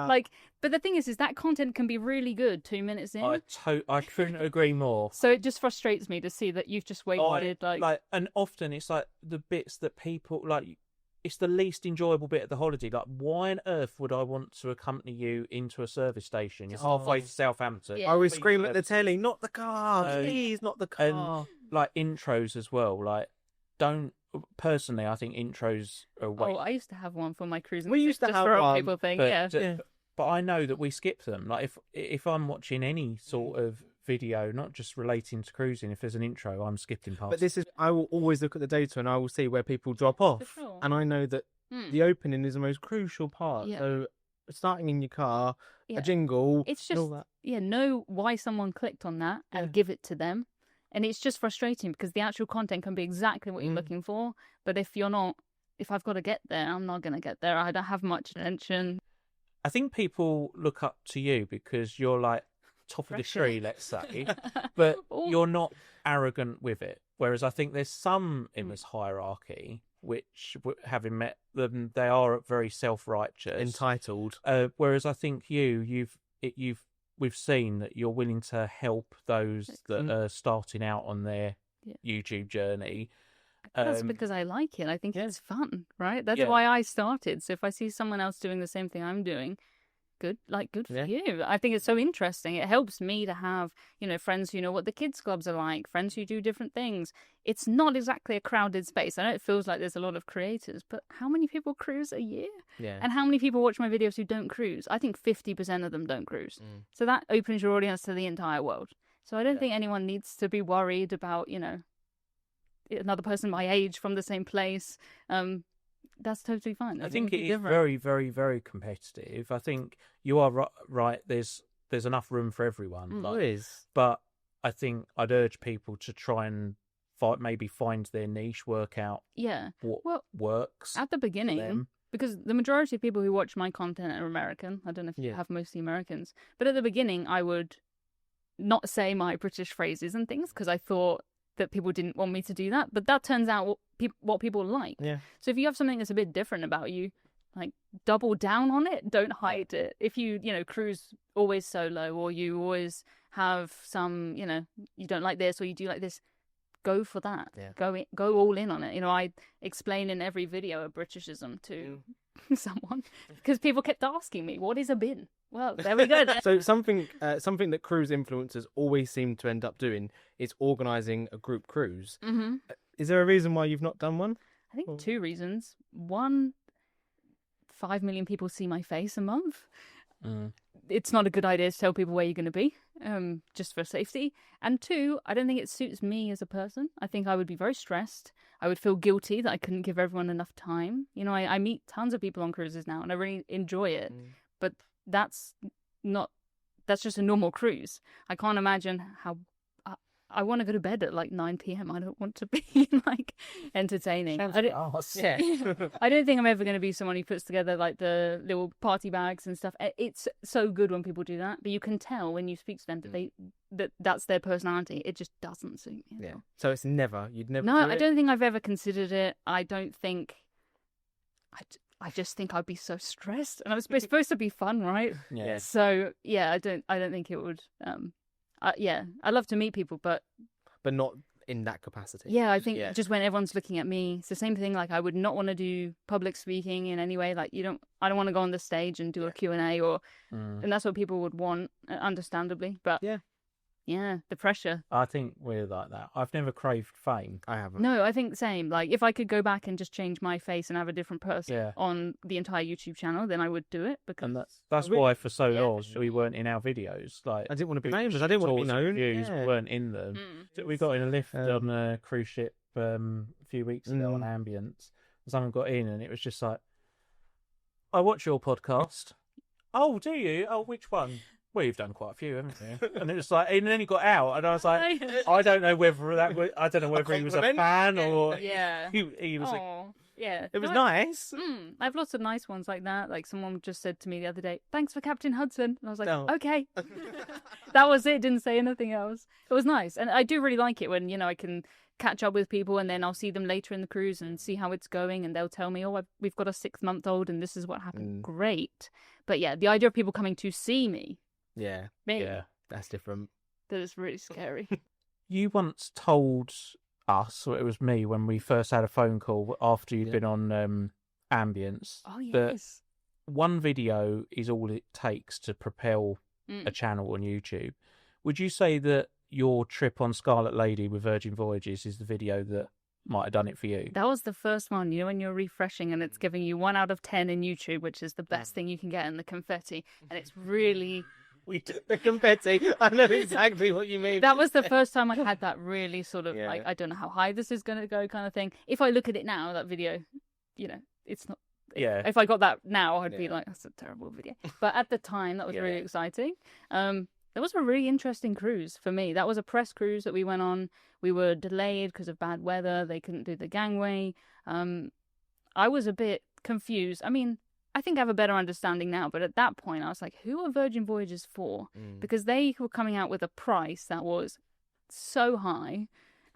But the thing is that content can be really good 2 minutes in. I couldn't agree more. So it just frustrates me to see that you've just waited. And often it's like the bits that people like. It's the least enjoyable bit of the holiday. Like, why on earth would I want to accompany you into a service station? You're halfway to Southampton. I always scream at the telly, "Not the car, please, not the car." And like intros as well. Like, personally, I think intros are way... Oh, I used to have one for my cruise. We used to have one. People think, but I know that we skip them. Like, if I'm watching any sort of video, not just relating to cruising, if there's an intro, I'm skipping past. But I will always look at the data and I will see where people drop off. Sure. And I know that the opening is the most crucial part. Yeah. So starting in your car, a jingle, it's just, all that. Know why someone clicked on that and give it to them. And it's just frustrating because the actual content can be exactly what you're looking for. But if I've got to get there, I'm not going to get there. I don't have much attention. I think people look up to you because you're like top of the tree, let's say, but you're not arrogant with it. Whereas I think there's some in this hierarchy which, having met them, they are very self-righteous, entitled. Whereas I think we've seen that you're willing to help those that are starting out on their YouTube journey. That's because I like it. I think it's fun, right? That's why I started. So if I see someone else doing the same thing I'm doing, good for you. I think it's so interesting. It helps me to have, friends who know what the kids clubs are like, friends who do different things. It's not exactly a crowded space. I know it feels like there's a lot of creators, but how many people cruise a year? Yeah. And how many people watch my videos who don't cruise? I think 50% of them don't cruise. So that opens your audience to the entire world. So I don't think anyone needs to be worried about, another person my age from the same place. That's totally fine. I think it is very, very, very competitive. I think you are right. There's enough room for everyone. There is. But I think I'd urge people to try and maybe find their niche, work out what works. At the beginning, because the majority of people who watch my content are American. I don't know if you have mostly Americans. But at the beginning, I would not say my British phrases and things because I thought that people didn't want me to do that, but that turns out what people like. Yeah. So if you have something that's a bit different about you, like double down on it, don't hide it. If you cruise always solo, or you always have some, you don't like this or you do like this, go for that. Yeah. Go all in on it. I explain in every video a Britishism to someone because people kept asking me, what is a bin? Well, there we go. So something that cruise influencers always seem to end up doing is organising a group cruise. Mm-hmm. Is there a reason why you've not done one? I think 2 reasons. 1, 5 million people see my face a month. It's not a good idea to tell people where you're going to be, just for safety. And 2, I don't think it suits me as a person. I think I would be very stressed. I would feel guilty that I couldn't give everyone enough time. I meet tons of people on cruises now, and I really enjoy it. But that's just a normal cruise. I can't imagine how I want to go to bed at 9 p.m. I don't want to be entertaining. I don't think I'm ever going to be someone who puts together the little party bags and stuff. It's so good when people do that, but you can tell when you speak to them that that's their personality. It just doesn't suit me. Yeah. So it's you'd never. No, do I don't think I've ever considered it. I don't think. I just think I'd be so stressed, and it's supposed to be fun, right? Yeah. So I don't think it would. I'd love to meet people, but not in that capacity. Yeah, I think just when everyone's looking at me, it's the same thing. I would not want to do public speaking in any way. I don't want to go on the stage and do a Q&A and that's what people would want, understandably. But yeah, the pressure. I think we're like that. I've never craved fame. I haven't. No, I think the same. If I could go back and just change my face and have a different person on the entire YouTube channel, then I would do it. And that's why for so long we weren't in our videos. I didn't want to be famous. I didn't want to be known. Views weren't in them. We got in a lift on a cruise ship a few weeks ago on Ambience. Someone got in and it was just like, I watch your podcast. Oh, do you? Oh, which one? Well, you've done quite a few, haven't you? And it was and then he got out, and I was like, I don't know whether he was a fan or he was. It was nice. I have lots of nice ones like that. Someone just said to me the other day, "Thanks for Captain Hudson," and I was like, "Okay." That was it. Didn't say anything else. It was nice, and I do really like it when I can catch up with people, and then I'll see them later in the cruise and see how it's going, and they'll tell me, "Oh, we've got a 6-month-old, and this is what happened." Great, but the idea of people coming to see me. Yeah, that's different. That is really scary. You once told us, or it was me, when we first had a phone call after you'd been on Ambience, that one video is all it takes to propel a channel on YouTube. Would you say that your trip on Scarlet Lady with Virgin Voyages is the video that might have done it for you? That was the first one, when you're refreshing and it's giving you 1 out of 10 in YouTube, which is the best thing you can get in the confetti, and it's really... We took the confetti. I know exactly what you mean. That was the first time I had that really sort of I don't know how high this is going to go kind of thing. If I look at it now, that video, it's not. Yeah. If I got that now, I'd be like, that's a terrible video. But at the time, that was really exciting. That was a really interesting cruise for me. That was a press cruise that we went on. We were delayed because of bad weather. They couldn't do the gangway. I was a bit confused. I mean, I think I have a better understanding now, but at that point I was like, who are Virgin Voyages for? Because they were coming out with a price that was so high,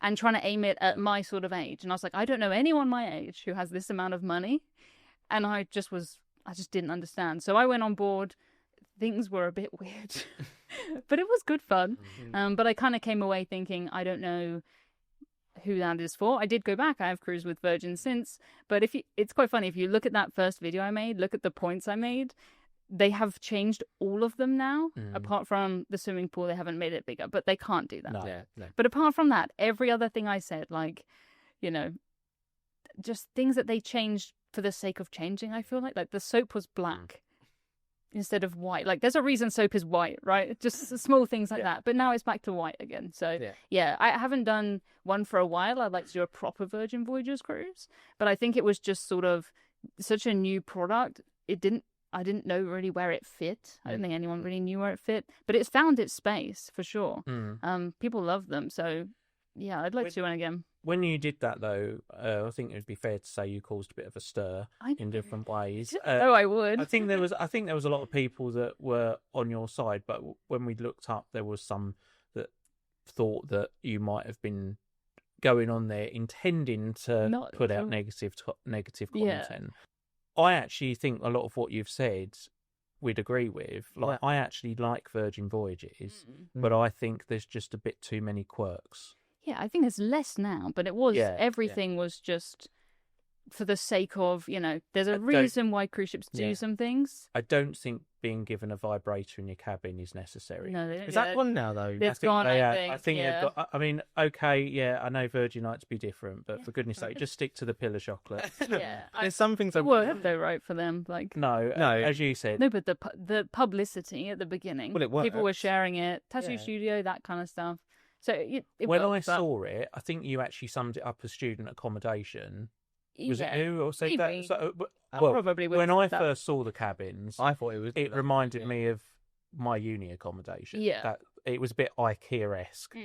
and trying to aim it at my sort of age. And I was like, I don't know anyone my age who has this amount of money. And I just didn't understand. So I went on board. Things were a bit weird, but it was good fun. But I kind of came away thinking, I don't know who that is for. I did go back. I have cruised with Virgin since. But it's quite funny. If you look at that first video I made, look at the points I made, they have changed all of them now. Apart from the swimming pool, they haven't made it bigger, but they can't do that. No. But apart from that, every other thing I said, like, you know, just things that they changed for the sake of changing, I feel like the soap was black instead of white. Like, there's a reason soap is white, right? Just small things like that. But now it's back to white again. So, yeah, I haven't done one for a while. I'd like to do a proper Virgin Voyages cruise. But I think it was just sort of such a new product. I didn't know really where it fit. I don't think anyone really knew where it fit. But it's found its space, for sure. People love them. So, yeah, I'd like to do one again. When you did that, though, I think it would be fair to say you caused a bit of a stir in different ways. No, I would. I think there was a lot of people that were on your side, but when we looked up, there was some that thought that you might have been going on there intending to put out negative content. Yeah. I actually think a lot of what you've said we'd agree with. Like, I actually like Virgin Voyages, but I think there's just a bit too many quirks. Yeah, I think there's less now, but it was everything was just for the sake of, you know, there's a reason why cruise ships do some things. I don't think being given a vibrator in your cabin is necessary. No, is that gone now though? It's gone. I think they've got. I mean, okay, I know Virgin like to be different, but for goodness' sake, just stick to the pillar chocolate. There's some things it worked though, right, for them. Like no, as you said, no, but the publicity at the beginning, well, it worked. People were sharing it, tattoo studio, that kind of stuff. So when I saw it, I think you actually summed it up as student accommodation. Was it who or said that? So, well, probably when I first saw the cabins, I thought it was. It reminded me of my uni accommodation. Yeah, that it was a bit IKEA-esque.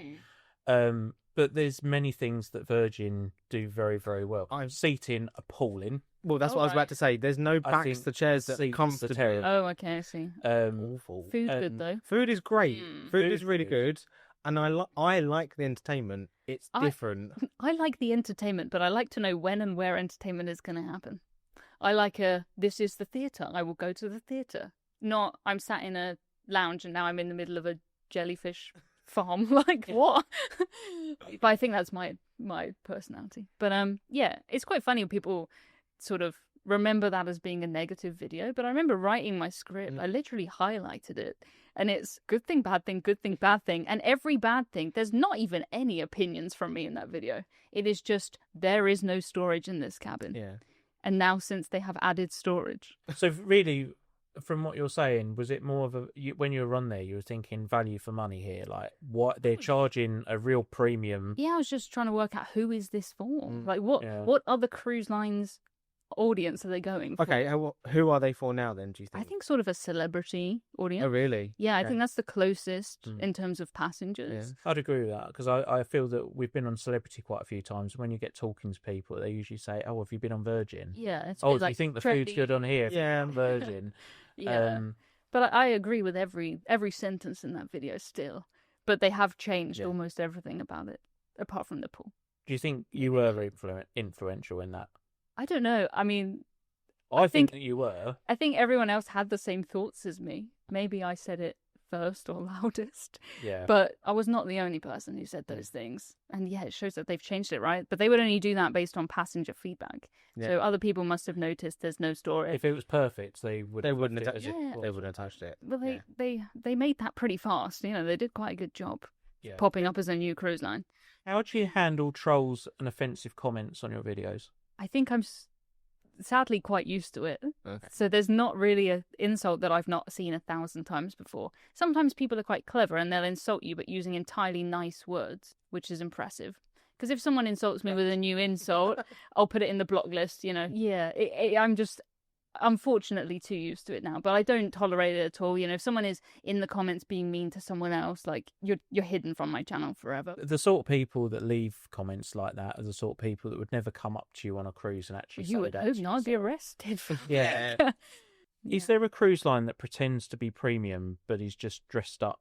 But there's many things that Virgin do very, very well. Seating appalling. Well, that's what I was about to say. There's no backs to chairs that are comfortable. Oh, okay, I see. Awful. Food good though. Food is great. Food is really good. And I like the entertainment. It's different. I like the entertainment, but I like to know when and where entertainment is going to happen. I like this is the theatre. I will go to the theatre. Not, I'm sat in a lounge and now I'm in the middle of a jellyfish farm. Like, what? But I think that's my personality. But yeah, it's quite funny when people sort of remember that as being a negative video. But I remember writing my script. I literally highlighted it. And it's good thing, bad thing, good thing, bad thing. And every bad thing, there's not even any opinions from me in that video. It is just, there is no storage in this cabin. Yeah. And now since they have added storage. So really, from what you're saying, was it more of when you were on there, you were thinking value for money here? Like, what they're charging a real premium? Yeah, I was just trying to work out who is this for? Like, what other cruise lines audience are they going for? Okay, who are they for now then, do you think? I think sort of a celebrity audience. Oh, really? Yeah, I think that's the closest in terms of passengers. Yeah. I'd agree with that, because I feel that we've been on Celebrity quite a few times. When you get talking to people, they usually say, oh, have you been on Virgin? Yeah. It's do like you think the food's good on here? Yeah. Virgin. Yeah. But I agree with every sentence in that video still. But they have changed almost everything about it, apart from the pool. Do you think you were very influential in that? I don't know. I mean, I think that you were. I think everyone else had the same thoughts as me. Maybe I said it first or loudest. Yeah. But I was not the only person who said those things. And yeah, it shows that they've changed it, right? But they would only do that based on passenger feedback. Yeah. So other people must have noticed there's no storage. If it was perfect, they wouldn't have touched it. Yeah. They wouldn't have touched it. Well, they made that pretty fast. You know, they did quite a good job popping up as a new cruise line. How do you handle trolls and offensive comments on your videos? I think I'm sadly quite used to it. Okay. So there's not really an insult that I've not seen 1,000 times before. Sometimes people are quite clever and they'll insult you, but using entirely nice words, which is impressive. Because if someone insults me with a new insult, I'll put it in the block list, you know. Yeah, I'm just unfortunately too used to it now, but I don't tolerate it at all. You know, if someone is in the comments being mean to someone else, like, you're hidden from my channel forever. The sort of people that leave comments like that are the sort of people that would never come up to you on a cruise and actually say that. You would hope not, I'd be arrested. Yeah. Is there a cruise line that pretends to be premium but is just dressed up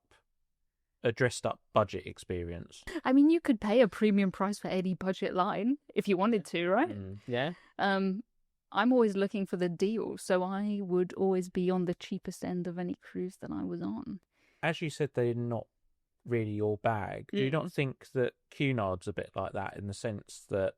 a dressed up budget experience. I mean, you could pay a premium price for any budget line if you wanted to, right? Yeah. I'm always looking for the deal, so I would always be on the cheapest end of any cruise that I was on. As you said, they're not really your bag. Do you not think that Cunard's a bit like that in the sense that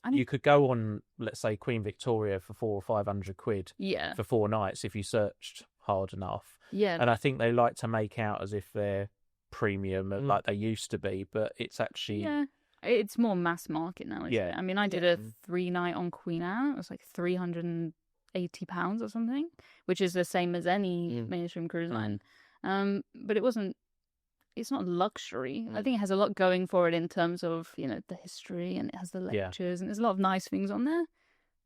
you could go on, let's say, Queen Victoria for 400 or 500 quid for 4 nights if you searched hard enough? Yeah. And I think they like to make out as if they're premium like they used to be, but it's actually... Yeah. It's more mass market now, isn't it? I mean, I did a 3-night on Queen Anne. It was like £380 or something, which is the same as any mainstream cruise line. But it's not luxury. I think it has a lot going for it in terms of, the history, and it has the lectures, and there's a lot of nice things on there.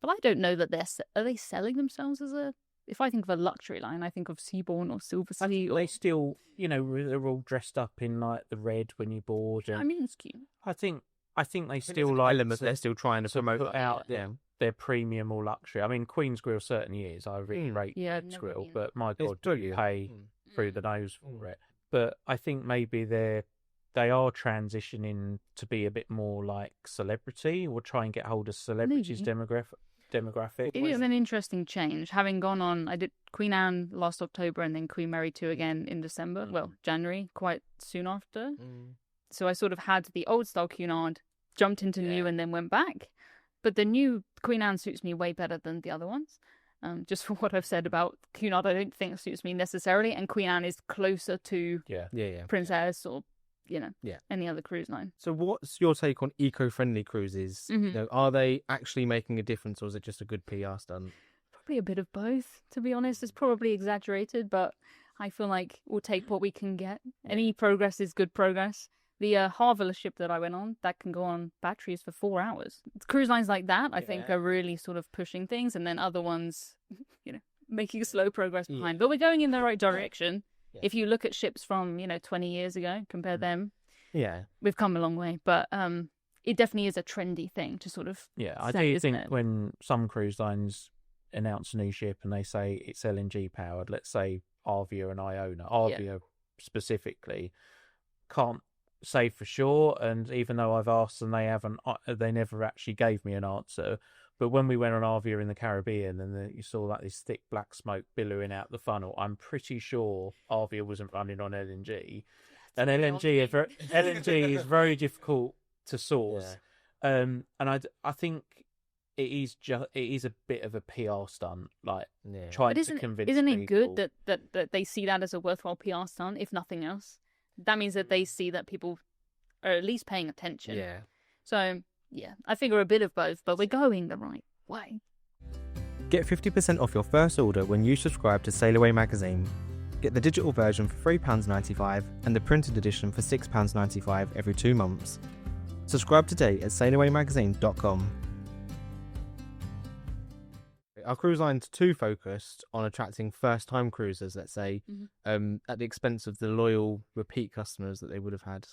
But I don't know that are they selling themselves as a... If I think of a luxury line, I think of Seabourn or Silversea. They still, they're all dressed up in like the red when you board. And I mean, it's cute. I think they still like elements they're still trying to promote put out their premium or luxury. I mean, Queen's Grill certainly is. I really rate Queen's Grill, but my God, do you pay through the nose for it? But I think maybe they are transitioning to be a bit more like celebrity, or try and get hold of celebrities' demographic. It is an interesting change. Having gone on, I did Queen Anne last October and then Queen Mary 2 again in December. Well, January, quite soon after. So I sort of had the old style Cunard, jumped into new, and then went back. But the new Queen Anne suits me way better than the other ones. Just for what I've said about Cunard, I don't think it suits me necessarily. And Queen Anne is closer to Princess or any other cruise line. So what's your take on eco-friendly cruises? Are they actually making a difference, or is it just a good PR stunt? Probably a bit of both, to be honest. It's probably exaggerated, but I feel like we'll take what we can get. Any progress is good progress. The Havila ship that I went on, that can go on batteries for 4 hours. Cruise lines like that, I think, are really sort of pushing things, and then other ones, making slow progress behind. But we're going in the right direction. If you look at ships from, 20 years ago, compare them, we've come a long way. But it definitely is a trendy thing to sort of I do think when some cruise lines announce a new ship and they say it's LNG powered, let's say Avia and Iona, specifically, can't say for sure. And even though I've asked and they never actually gave me an answer. But when we went on Avia in the Caribbean and you saw like this thick black smoke billowing out the funnel, I'm pretty sure Avia wasn't running on LNG. And LNG is very difficult to source. And I think it is a bit of a PR stunt, like trying to convince people. Isn't it good that they see that as a worthwhile PR stunt, if nothing else? That means that they see that people are at least paying attention. Yeah. So... I figure a bit of both, but we're going the right way. Get 50% off your first order when you subscribe to Sail Away magazine. Get the digital version for £3.95 and the printed edition for £6.95 every 2 months. Subscribe today at sailawaymagazine.com. Are cruise lines too focused on attracting first-time cruisers, let's say, at the expense of the loyal repeat customers that they would have had?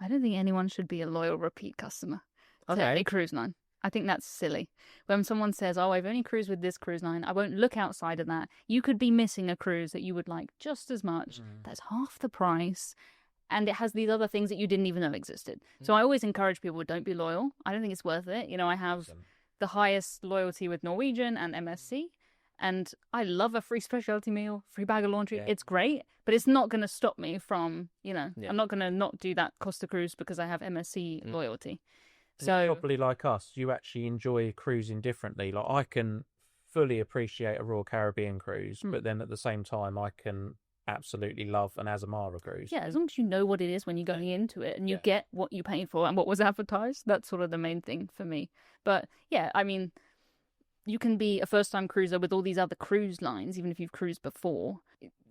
I don't think anyone should be a loyal repeat customer. A cruise line. I think that's silly. When someone says, I've only cruised with this cruise line, I won't look outside of that. You could be missing a cruise that you would like just as much. That's half the price. And it has these other things that you didn't even know existed. So I always encourage people, don't be loyal. I don't think it's worth it. I have the highest loyalty with Norwegian and MSC. And I love a free specialty meal, free bag of laundry. It's great, but it's not going to stop me from, I'm not going to not do that Costa cruise because I have MSC loyalty. So probably like us, you actually enjoy cruising differently. Like I can fully appreciate a Royal Caribbean cruise, but then at the same time, I can absolutely love an Azamara cruise. Yeah, as long as you know what it is when you're going into it and you get what you paid for and what was advertised, that's sort of the main thing for me. But I mean, you can be a first-time cruiser with all these other cruise lines, even if you've cruised before.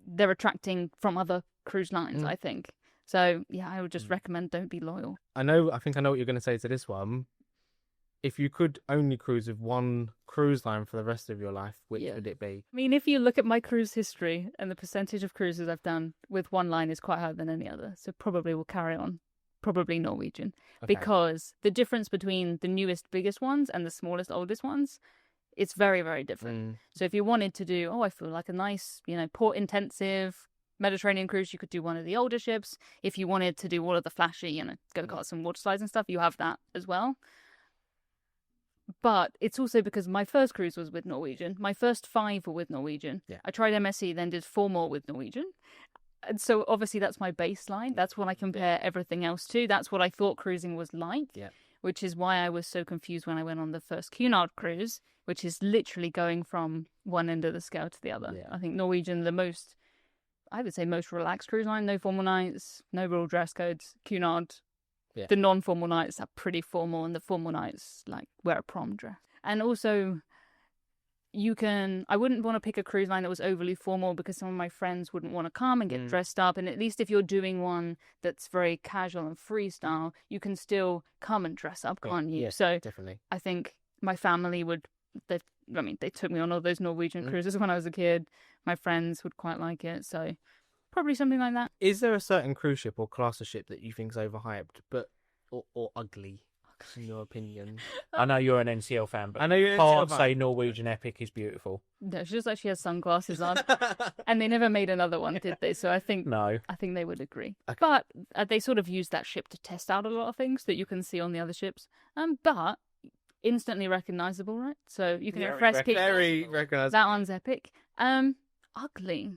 They're attracting from other cruise lines, I think. So, I would just recommend don't be loyal. I think I know what you're going to say to this one. If you could only cruise with one cruise line for the rest of your life, which would it be? I mean, if you look at my cruise history and the percentage of cruises I've done with one line is quite higher than any other. So probably we'll carry on. Probably Norwegian. Okay. Because the difference between the newest, biggest ones and the smallest, oldest ones, it's very, very different. So if you wanted to do, I feel like a nice, port intensive, Mediterranean cruise, you could do one of the older ships. If you wanted to do all of the flashy, go-karts and water slides and stuff, you have that as well. But it's also because my first cruise was with Norwegian. My first 5 were with Norwegian. Yeah. I tried MSC, then did 4 more with Norwegian. And so obviously that's my baseline. That's what I compare everything else to. That's what I thought cruising was like, which is why I was so confused when I went on the first Cunard cruise, which is literally going from one end of the scale to the other. Yeah. I think Norwegian, most relaxed cruise line, no formal nights, no rule dress codes. Cunard, the non-formal nights are pretty formal, and the formal nights, like, wear a prom dress. And also, I wouldn't want to pick a cruise line that was overly formal because some of my friends wouldn't want to come and get dressed up. And at least if you're doing one that's very casual and freestyle, you can still come and dress up, can't you? Yes, so definitely. I think my family they took me on all those Norwegian cruises when I was a kid. My friends would quite like it. So probably something like that. Is there a certain cruise ship or class of ship that you think is overhyped or ugly? In your opinion? I know you're an NCL fan, but I know you're can't say Norwegian Epic is beautiful. No, she just like she has sunglasses on, and they never made another one, did they? So I think they would agree. Okay. But they sort of used that ship to test out a lot of things that you can see on the other ships. But instantly recognizable, right? So you can impress people. Very recognizable. That one's epic. Ugly.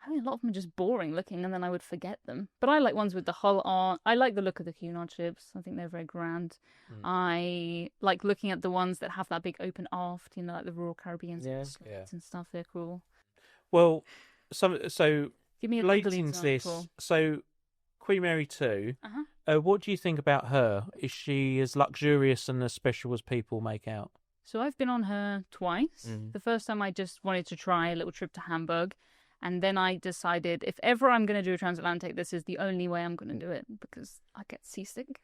I mean, a lot of them are just boring looking, and then I would forget them. But I like ones with the hull art. I like the look of the Cunard ships. I think they're very grand. I like looking at the ones that have that big open aft, like the Royal Caribbean and stuff. They're cool. Well, so give me a Leighton's list. So Queen Mary II. What do you think about her? Is she as luxurious and as special as people make out? So I've been on her twice. The first time I just wanted to try a little trip to Hamburg. And then I decided if ever I'm going to do a transatlantic, this is the only way I'm going to do it because I get seasick.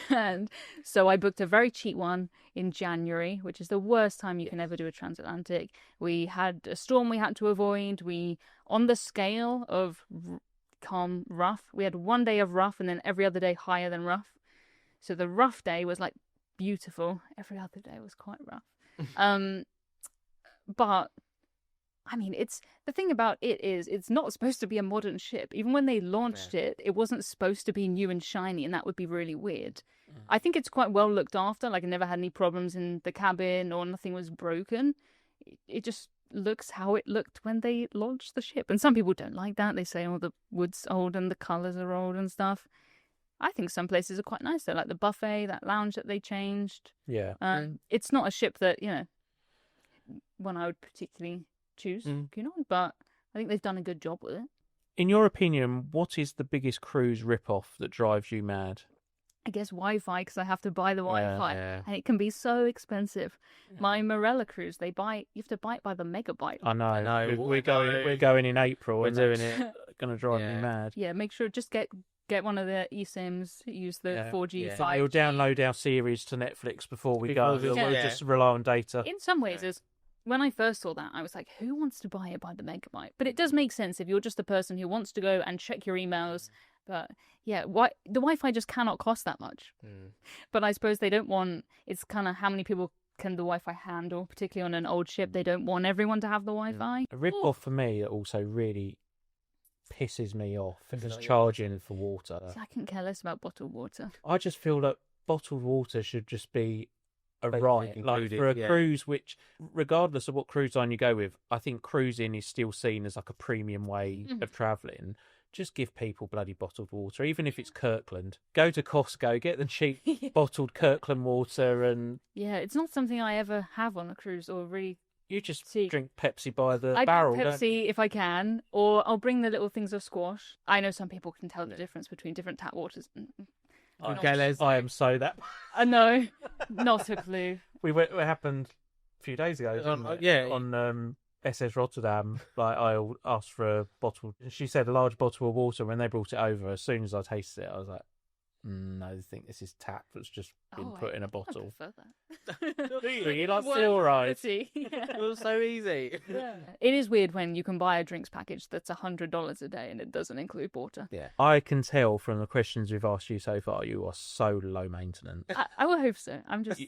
And so I booked a very cheap one in January, which is the worst time you can ever do a transatlantic. We had a storm we had to avoid. On the scale of calm, rough, we had one day of rough and then every other day higher than rough. So the rough day was like beautiful. Every other day was quite rough. But I mean, the thing about it is it's not supposed to be a modern ship. Even when they launched it, it wasn't supposed to be new and shiny, and that would be really weird. I think it's quite well looked after. Like, I never had any problems in the cabin or nothing was broken. It just looks how it looked when they launched the ship. And some people don't like that. They say, the wood's old and the colours are old and stuff. I think some places are quite nice. They like the buffet, that lounge that they changed. Yeah. It's not a ship that, one I would particularly choose, but I think they've done a good job with it. In your opinion, what is the biggest cruise rip-off that drives you mad? I guess Wi-Fi, because I have to buy the Wi-Fi, and it can be so expensive. My Marella cruise, you have to buy it by the megabyte. I know. We're going in April. We're doing it. Going to drive me mad. Yeah, make sure just get one of the eSIMs. Use the 4G, 5G. We'll download our series to Netflix before we go. We'll just rely on data. In some ways, when I first saw that, I was like, who wants to buy it by the megabyte? But it does make sense if you're just a person who wants to go and check your emails. But yeah, the Wi-Fi just cannot cost that much. But I suppose they don't want, it's kind of how many people can the Wi-Fi handle, particularly on an old ship. They don't want everyone to have the Wi-Fi. A rip-off for me that also really pisses me off is charging for water. See, I couldn't care less about bottled water. I just feel that bottled water should just be right, like for a cruise, which regardless of what cruise line you go with, I think cruising is still seen as like a premium way of travelling. Just give people bloody bottled water, even if it's Kirkland. Go to Costco, get the cheap bottled Kirkland water, and it's not something I ever have on a cruise or really. You just drink Pepsi by the barrel. I drink Pepsi if I can, or I'll bring the little things of squash. I know some people can tell the difference between different tap waters. I am so that. No, not a clue. It happened a few days ago. On SS Rotterdam, like I asked for a bottle. She said a large bottle of water. When they brought it over, as soon as I tasted it, I was like, no, I think this is tap that's just been put in a bottle. I prefer that. Do you? You like still right? It was so easy. Yeah. It is weird when you can buy a drinks package that's $100 a day and it doesn't include water. Yeah. I can tell from the questions we've asked you so far, you are so low maintenance. I will hope so. I'm just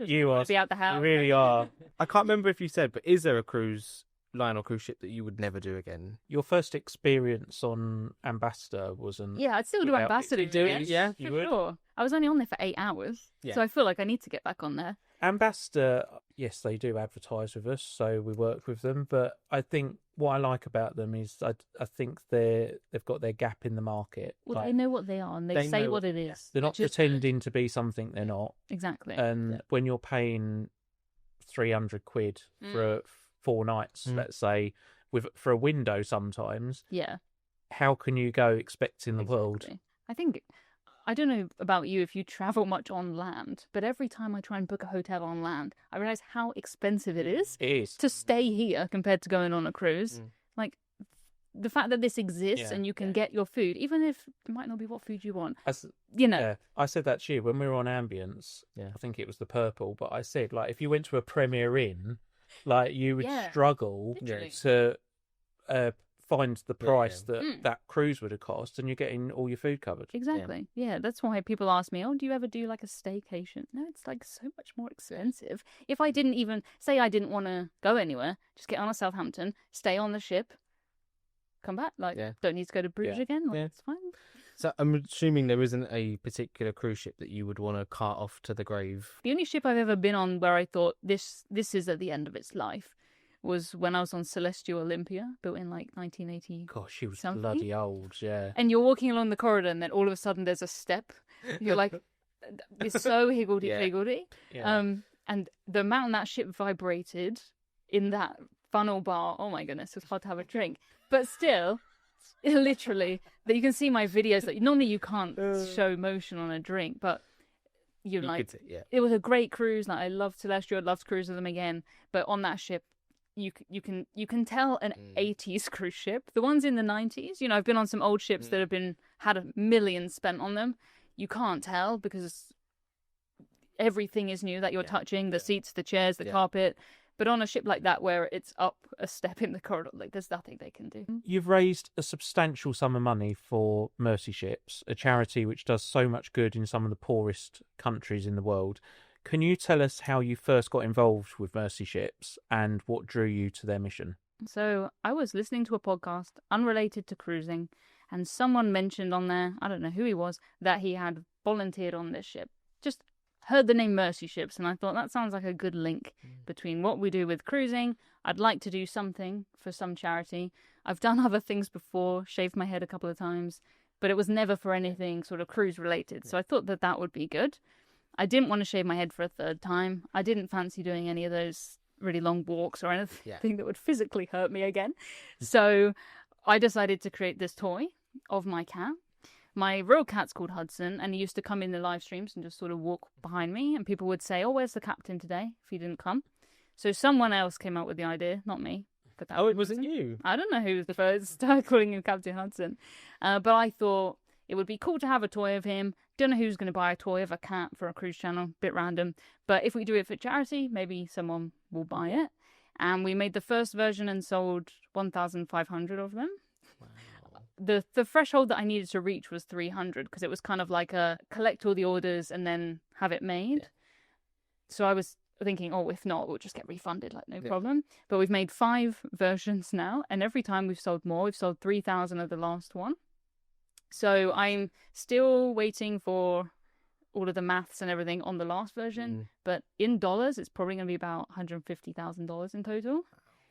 you are. Be out the house. You really are. I can't remember if you said, but is there a cruise line or cruise ship that you would never do again? Your first experience on Ambassador wasn't... Yeah, I'd still do Ambassador. Do it, yeah. For sure. I was only on there for 8 hours, so I feel like I need to get back on there. Ambassador, yes, they do advertise with us, so we work with them. But I think what I like about them is I think they've got their gap in the market. Well, they know what they are, and they say what it is. They're not pretending to be something they're not. Exactly. And when you're paying 300 quid for 4 nights, let's say, for a window sometimes, how can you go expecting the world? I don't know about you if you travel much on land, but every time I try and book a hotel on land, I realise how expensive it is to stay here compared to going on a cruise. Like, the fact that this exists and you can get your food, even if it might not be what food you want, I said that to you when we were on Ambience. I think it was the Purple, but I said, like, if you went to a Premier Inn, like, you would struggle to find the price that cruise would have cost, and you're getting all your food covered. Exactly. Yeah, that's why people ask me, oh, do you ever do like a staycation? No, it's like so much more expensive. If I didn't even say I didn't want to go anywhere, just get on a Southampton, stay on the ship, come back, like don't need to go to Bruges again. Like, it's fine. So I'm assuming there isn't a particular cruise ship that you would want to cart off to the grave. The only ship I've ever been on where I thought this is at the end of its life was when I was on Celestial Olympia, built in like 1980. Gosh, she was bloody old, And you're walking along the corridor, and then all of a sudden there's a step. You're like, it's so higgledy-piggledy. And the amount that ship vibrated in that funnel bar, oh my goodness, it was hard to have a drink. But still, literally, that you can see my videos. Like, normally you can't show motion on a drink, but it was a great cruise. Like, I loved Celestial, I'd love to cruise with them again. But on that ship, you can tell an 80s cruise ship. The ones in the 90s, I've been on some old ships that have had $1 million spent on them. You can't tell because everything is new that you're touching, the seats, the chairs, the carpet. But on a ship like that where it's up a step in the corridor, like, there's nothing they can do. You've raised a substantial sum of money for Mercy Ships, a charity which does so much good in some of the poorest countries in the world. Can you tell us how you first got involved with Mercy Ships and what drew you to their mission? So I was listening to a podcast unrelated to cruising, and someone mentioned on there, I don't know who he was, that he had volunteered on this ship. Just heard the name Mercy Ships, and I thought that sounds like a good link between what we do with cruising. I'd like to do something for some charity. I've done other things before, shaved my head a couple of times, but it was never for anything sort of cruise related. So I thought that would be good. I didn't want to shave my head for a third time. I didn't fancy doing any of those really long walks or anything that would physically hurt me again. So I decided to create this toy of my cat. My real cat's called Hudson, and he used to come in the live streams and just sort of walk behind me, and people would say, oh, where's the captain today if he didn't come? So someone else came up with the idea, not me. It wasn't you? I don't know who was the first. Started calling him Captain Hudson. But I thought it would be cool to have a toy of him. Don't know who's going to buy a toy of a cat for a cruise channel. Bit random. But if we do it for charity, maybe someone will buy it. And we made the first version and sold 1,500 of them. Wow. The threshold that I needed to reach was 300 because it was kind of like a collect all the orders and then have it made. Yeah. So I was thinking, if not, we'll just get refunded, like no problem. But we've made 5 versions now. And every time we've sold more, we've sold 3,000 of the last one. So I'm still waiting for all of the maths and everything on the last version. But in dollars, it's probably going to be about $150,000 in total.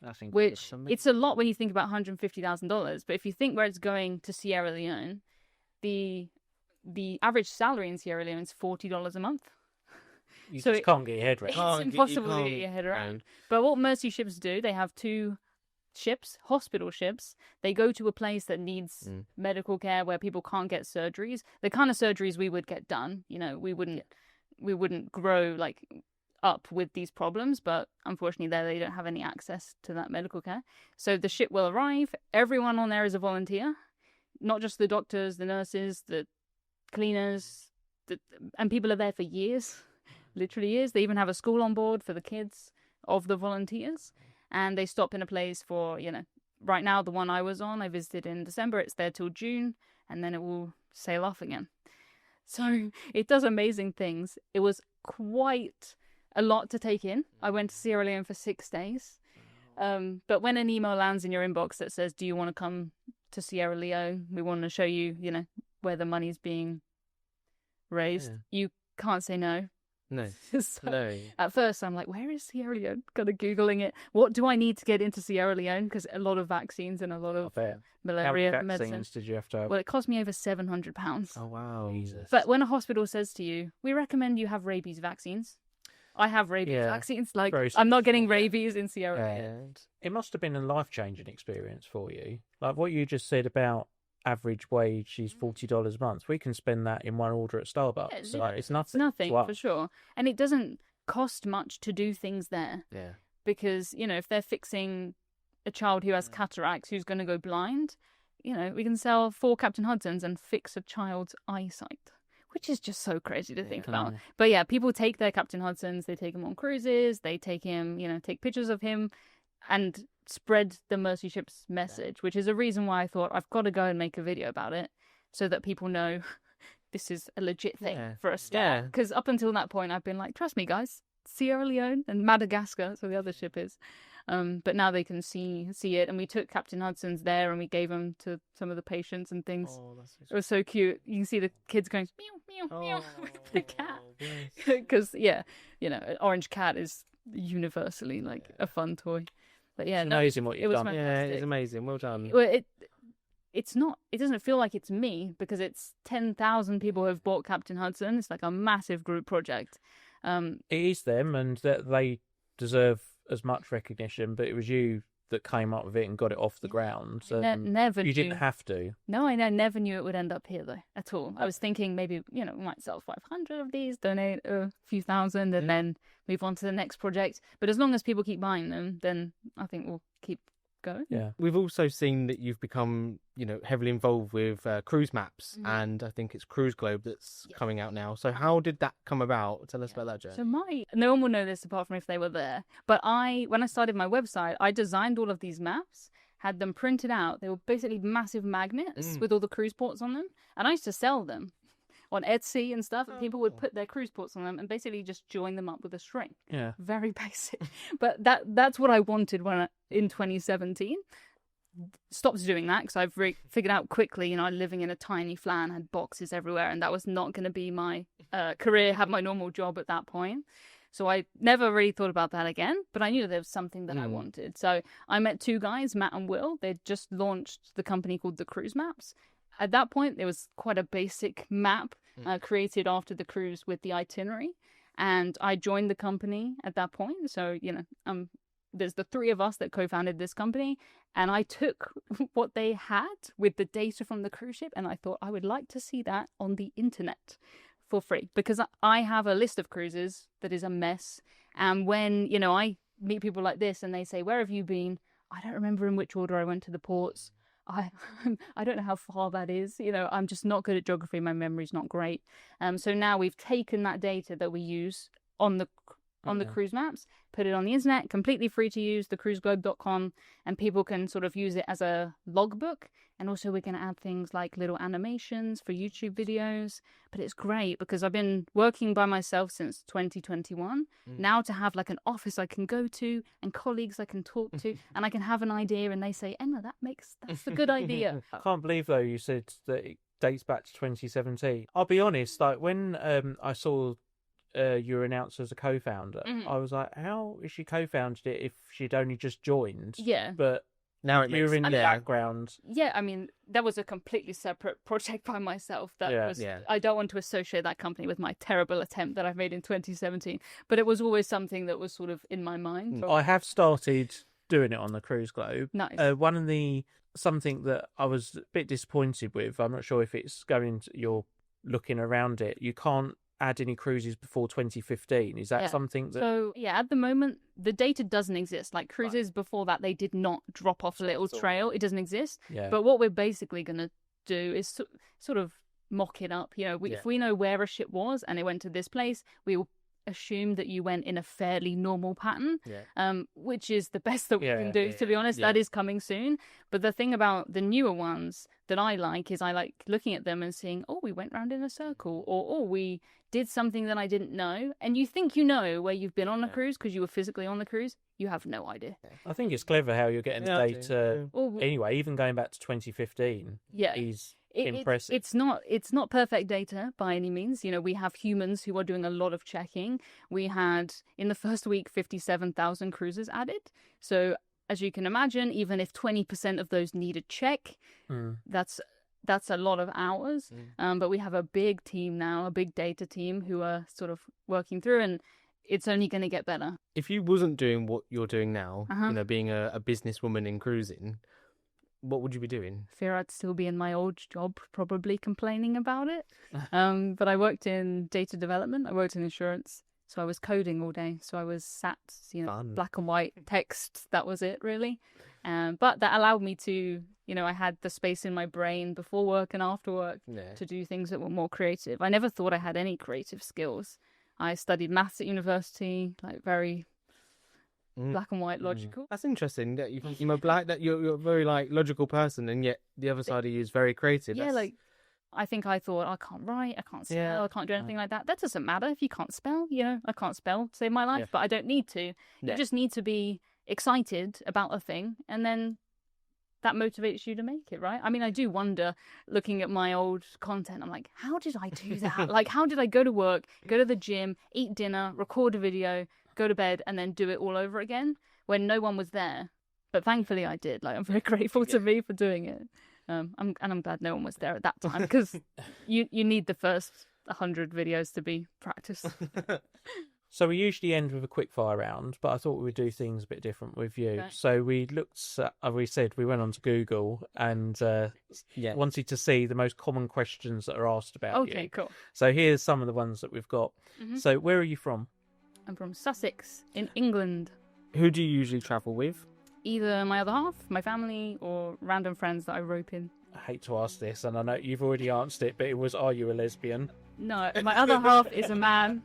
That's incredible. Which, it's a lot when you think about $150,000. But if you think where it's going to Sierra Leone, the average salary in Sierra Leone is $40 a month. You just can't get your head around. It's impossible to get your head around. But what Mercy Ships do, they have 2 ships, hospital ships. They go to a place that needs medical care where people can't get surgeries. The kind of surgeries we would get done, we wouldn't grow like up with these problems, but unfortunately they don't have any access to that medical care. So the ship will arrive. Everyone on there is a volunteer, not just the doctors, the nurses, the cleaners, and people are there for years, literally years. They even have a school on board for the kids of the volunteers. And they stop in a place for, right now, the one I was on, I visited in December. It's there till June, and then it will sail off again. So it does amazing things. It was quite a lot to take in. I went to Sierra Leone for 6 days. But when an email lands in your inbox that says, do you want to come to Sierra Leone? We want to show you, where the money's being raised. You can't say no. No. So no. At first, I'm like, where is Sierra Leone? Kind of Googling it. What do I need to get into Sierra Leone? Because a lot of vaccines and a lot of malaria How many medicine. vaccines did you have to have? Well, it cost me over £700. Oh, wow. Jesus. But when a hospital says to you, we recommend you have rabies vaccines. I have rabies vaccines. Like, I'm not getting rabies in Sierra Leone. It must have been a life-changing experience for you. Like what you just said about average wage is $40 a month. We can spend that in one order at Starbucks. So it's nothing. It's nothing, for sure. And it doesn't cost much to do things there. Yeah. Because, if they're fixing a child who has cataracts, who's going to go blind, we can sell 4 Captain Hudsons and fix a child's eyesight. Which is just so crazy to think about. But yeah, people take their Captain Hudsons, they take him on cruises, they take him, take pictures of him and spread the Mercy Ship's message, which is a reason why I thought I've got to go and make a video about it so that people know this is a legit thing for a start. Because up until that point, I've been like, trust me, guys, Sierra Leone and Madagascar, so the other ship is. But now they can see it, and we took Captain Hudson's there and we gave them to some of the patients and things. Oh, that's so it was so cute. You can see the kids going meow meow meow with the cat, because orange cat is universally like a fun toy. But yeah, it's amazing what you've done. Fantastic. Yeah, it's amazing. Well done. Well, it's not. It doesn't feel like it's me because it's 10,000 people who have bought Captain Hudson. It's like a massive group project. It is them, and that they deserve as much recognition, but it was you that came up with it and got it off the ground. So never. You didn't have to. No, I never knew it would end up here though at all. I was thinking maybe we might sell 500 of these, donate a few thousand, and then move on to the next project. But as long as people keep buying them, then I think we'll keep going. Yeah. We've also seen that you've become, heavily involved with cruise maps, and I think it's Cruise Globe that's coming out now. So how did that come about? Tell us about that, Jen. So no one will know this apart from if they were there. But when I started my website, I designed all of these maps, had them printed out. They were basically massive magnets with all the cruise ports on them, and I used to sell them on Etsy and stuff, and people would put their cruise ports on them and basically just join them up with a string. Yeah. Very basic. But that's what I wanted in 2017. Stopped doing that because I've figured out quickly, living in a tiny flat, had boxes everywhere, and that was not going to be my career, have my normal job at that point. So I never really thought about that again, but I knew there was something that I wanted. So I met 2 guys, Matt and Will. They'd just launched the company called The Cruise Maps. At that point, there was quite a basic map created after the cruise with the itinerary. And I joined the company at that point. So, there's the 3 of us that co-founded this company. And I took what they had with the data from the cruise ship, and I thought I would like to see that on the internet for free. Because I have a list of cruises that is a mess. And when, I meet people like this and they say, where have you been? I don't remember in which order I went to the ports. I don't know how far that is. I'm just not good at geography. My memory's not great. So now we've taken that data that we use on the cruise maps, put it on the internet, completely free to use, thecruiseglobe.com, and people can sort of use it as a logbook. And also we can add things like little animations for YouTube videos. But it's great because I've been working by myself since 2021. Now to have like an office I can go to and colleagues I can talk to, and I can have an idea and they say, Emma, that's a good idea. I can't believe though you said that it dates back to 2017. I'll be honest, like when I saw you were announced as a co-founder, I was like, how is she co-founded it if she'd only just joined? Yeah. But now you're in the background. Yeah, I mean, that was a completely separate project by myself. I don't want to associate that company with my terrible attempt that I've made in 2017. But it was always something that was sort of in my mind. I have started doing it on the Cruise Globe. Nice. Something that I was a bit disappointed with, I'm not sure if it's you're looking around it, you can't add any cruises before 2015. Is that something that... So, at the moment, the data doesn't exist. Like, cruises before that, they did not drop off a little trail. It doesn't exist. Yeah. But what we're basically going to do is sort of mock it up. If we know where a ship was and it went to this place, we will assumed that you went in a fairly normal pattern, which is the best that we can do, to be honest. That is coming soon. But the thing about the newer ones that I like is I like looking at them and seeing, oh, we went round in a circle, or oh, we did something that I didn't know. And you think you know where you've been on a cruise because you were physically on the cruise. You have no idea. I think it's clever how you're getting the data. Anyway, even going back to 2015 is impressive. It's not perfect data by any means. You know, we have humans who are doing a lot of checking. We had, in the first week, 57,000 cruises added. So as you can imagine, even if 20% of those need a check, that's a lot of hours. But we have a big team now, a big data team who are sort of working through, and it's only going to get better. If you wasn't doing what you're doing now, you know, being a businesswoman in cruising, what would you be doing? Fear I'd still be in my old job, probably complaining about it. But I worked in data development. I worked in insurance. So I was coding all day. So I was sat, you know, Fun. black and white text. That was it, really. But that allowed me to, you know, I had the space in my brain before work and after work to do things that were more creative. I never thought I had any creative skills. I studied maths at university, like very black and white logical. That's interesting. That you're a very like logical person, and yet the other side of you is very creative. Yeah, like I think I thought I can't write, I can't spell, I can't do anything like that. That doesn't matter if you can't spell. You know, I can't spell to save my life, but I don't need to. You just need to be excited about a thing, and then that motivates you to make it, right? I mean, I do wonder, looking at my old content, I'm like, how did I do that? Like, how did I go to work, go to the gym, eat dinner, record a video, go to bed, and then do it all over again when no one was there? But thankfully I did. Like, I'm very grateful to me for doing it. I'm glad no one was there at that time, because you need the first 100 videos to be practiced. So we usually end with a quick fire round, but I thought we would do things a bit different with you. Okay. So we looked, we went onto Google and wanted to see the most common questions that are asked about you. Okay, cool. So here's some of the ones that we've got. So where are you from? I'm from Sussex in England. Who do you usually travel with? Either my other half, my family, or random friends that I rope in. I hate to ask this, and I know you've already answered it, but it was, are you a lesbian? No, my other half is a man.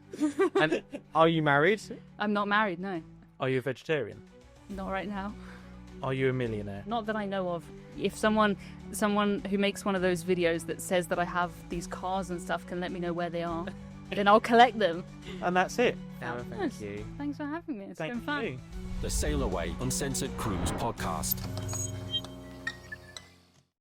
And are you married? I'm not married, no. Are you a vegetarian? Not right now. Are you a millionaire? Not that I know of. If someone who makes one of those videos that says that I have these cars and stuff can let me know where they are, then I'll collect them. And that's it. Thank you. Thanks for having me. It's been fun. You. The Sail Away Uncensored Cruise podcast.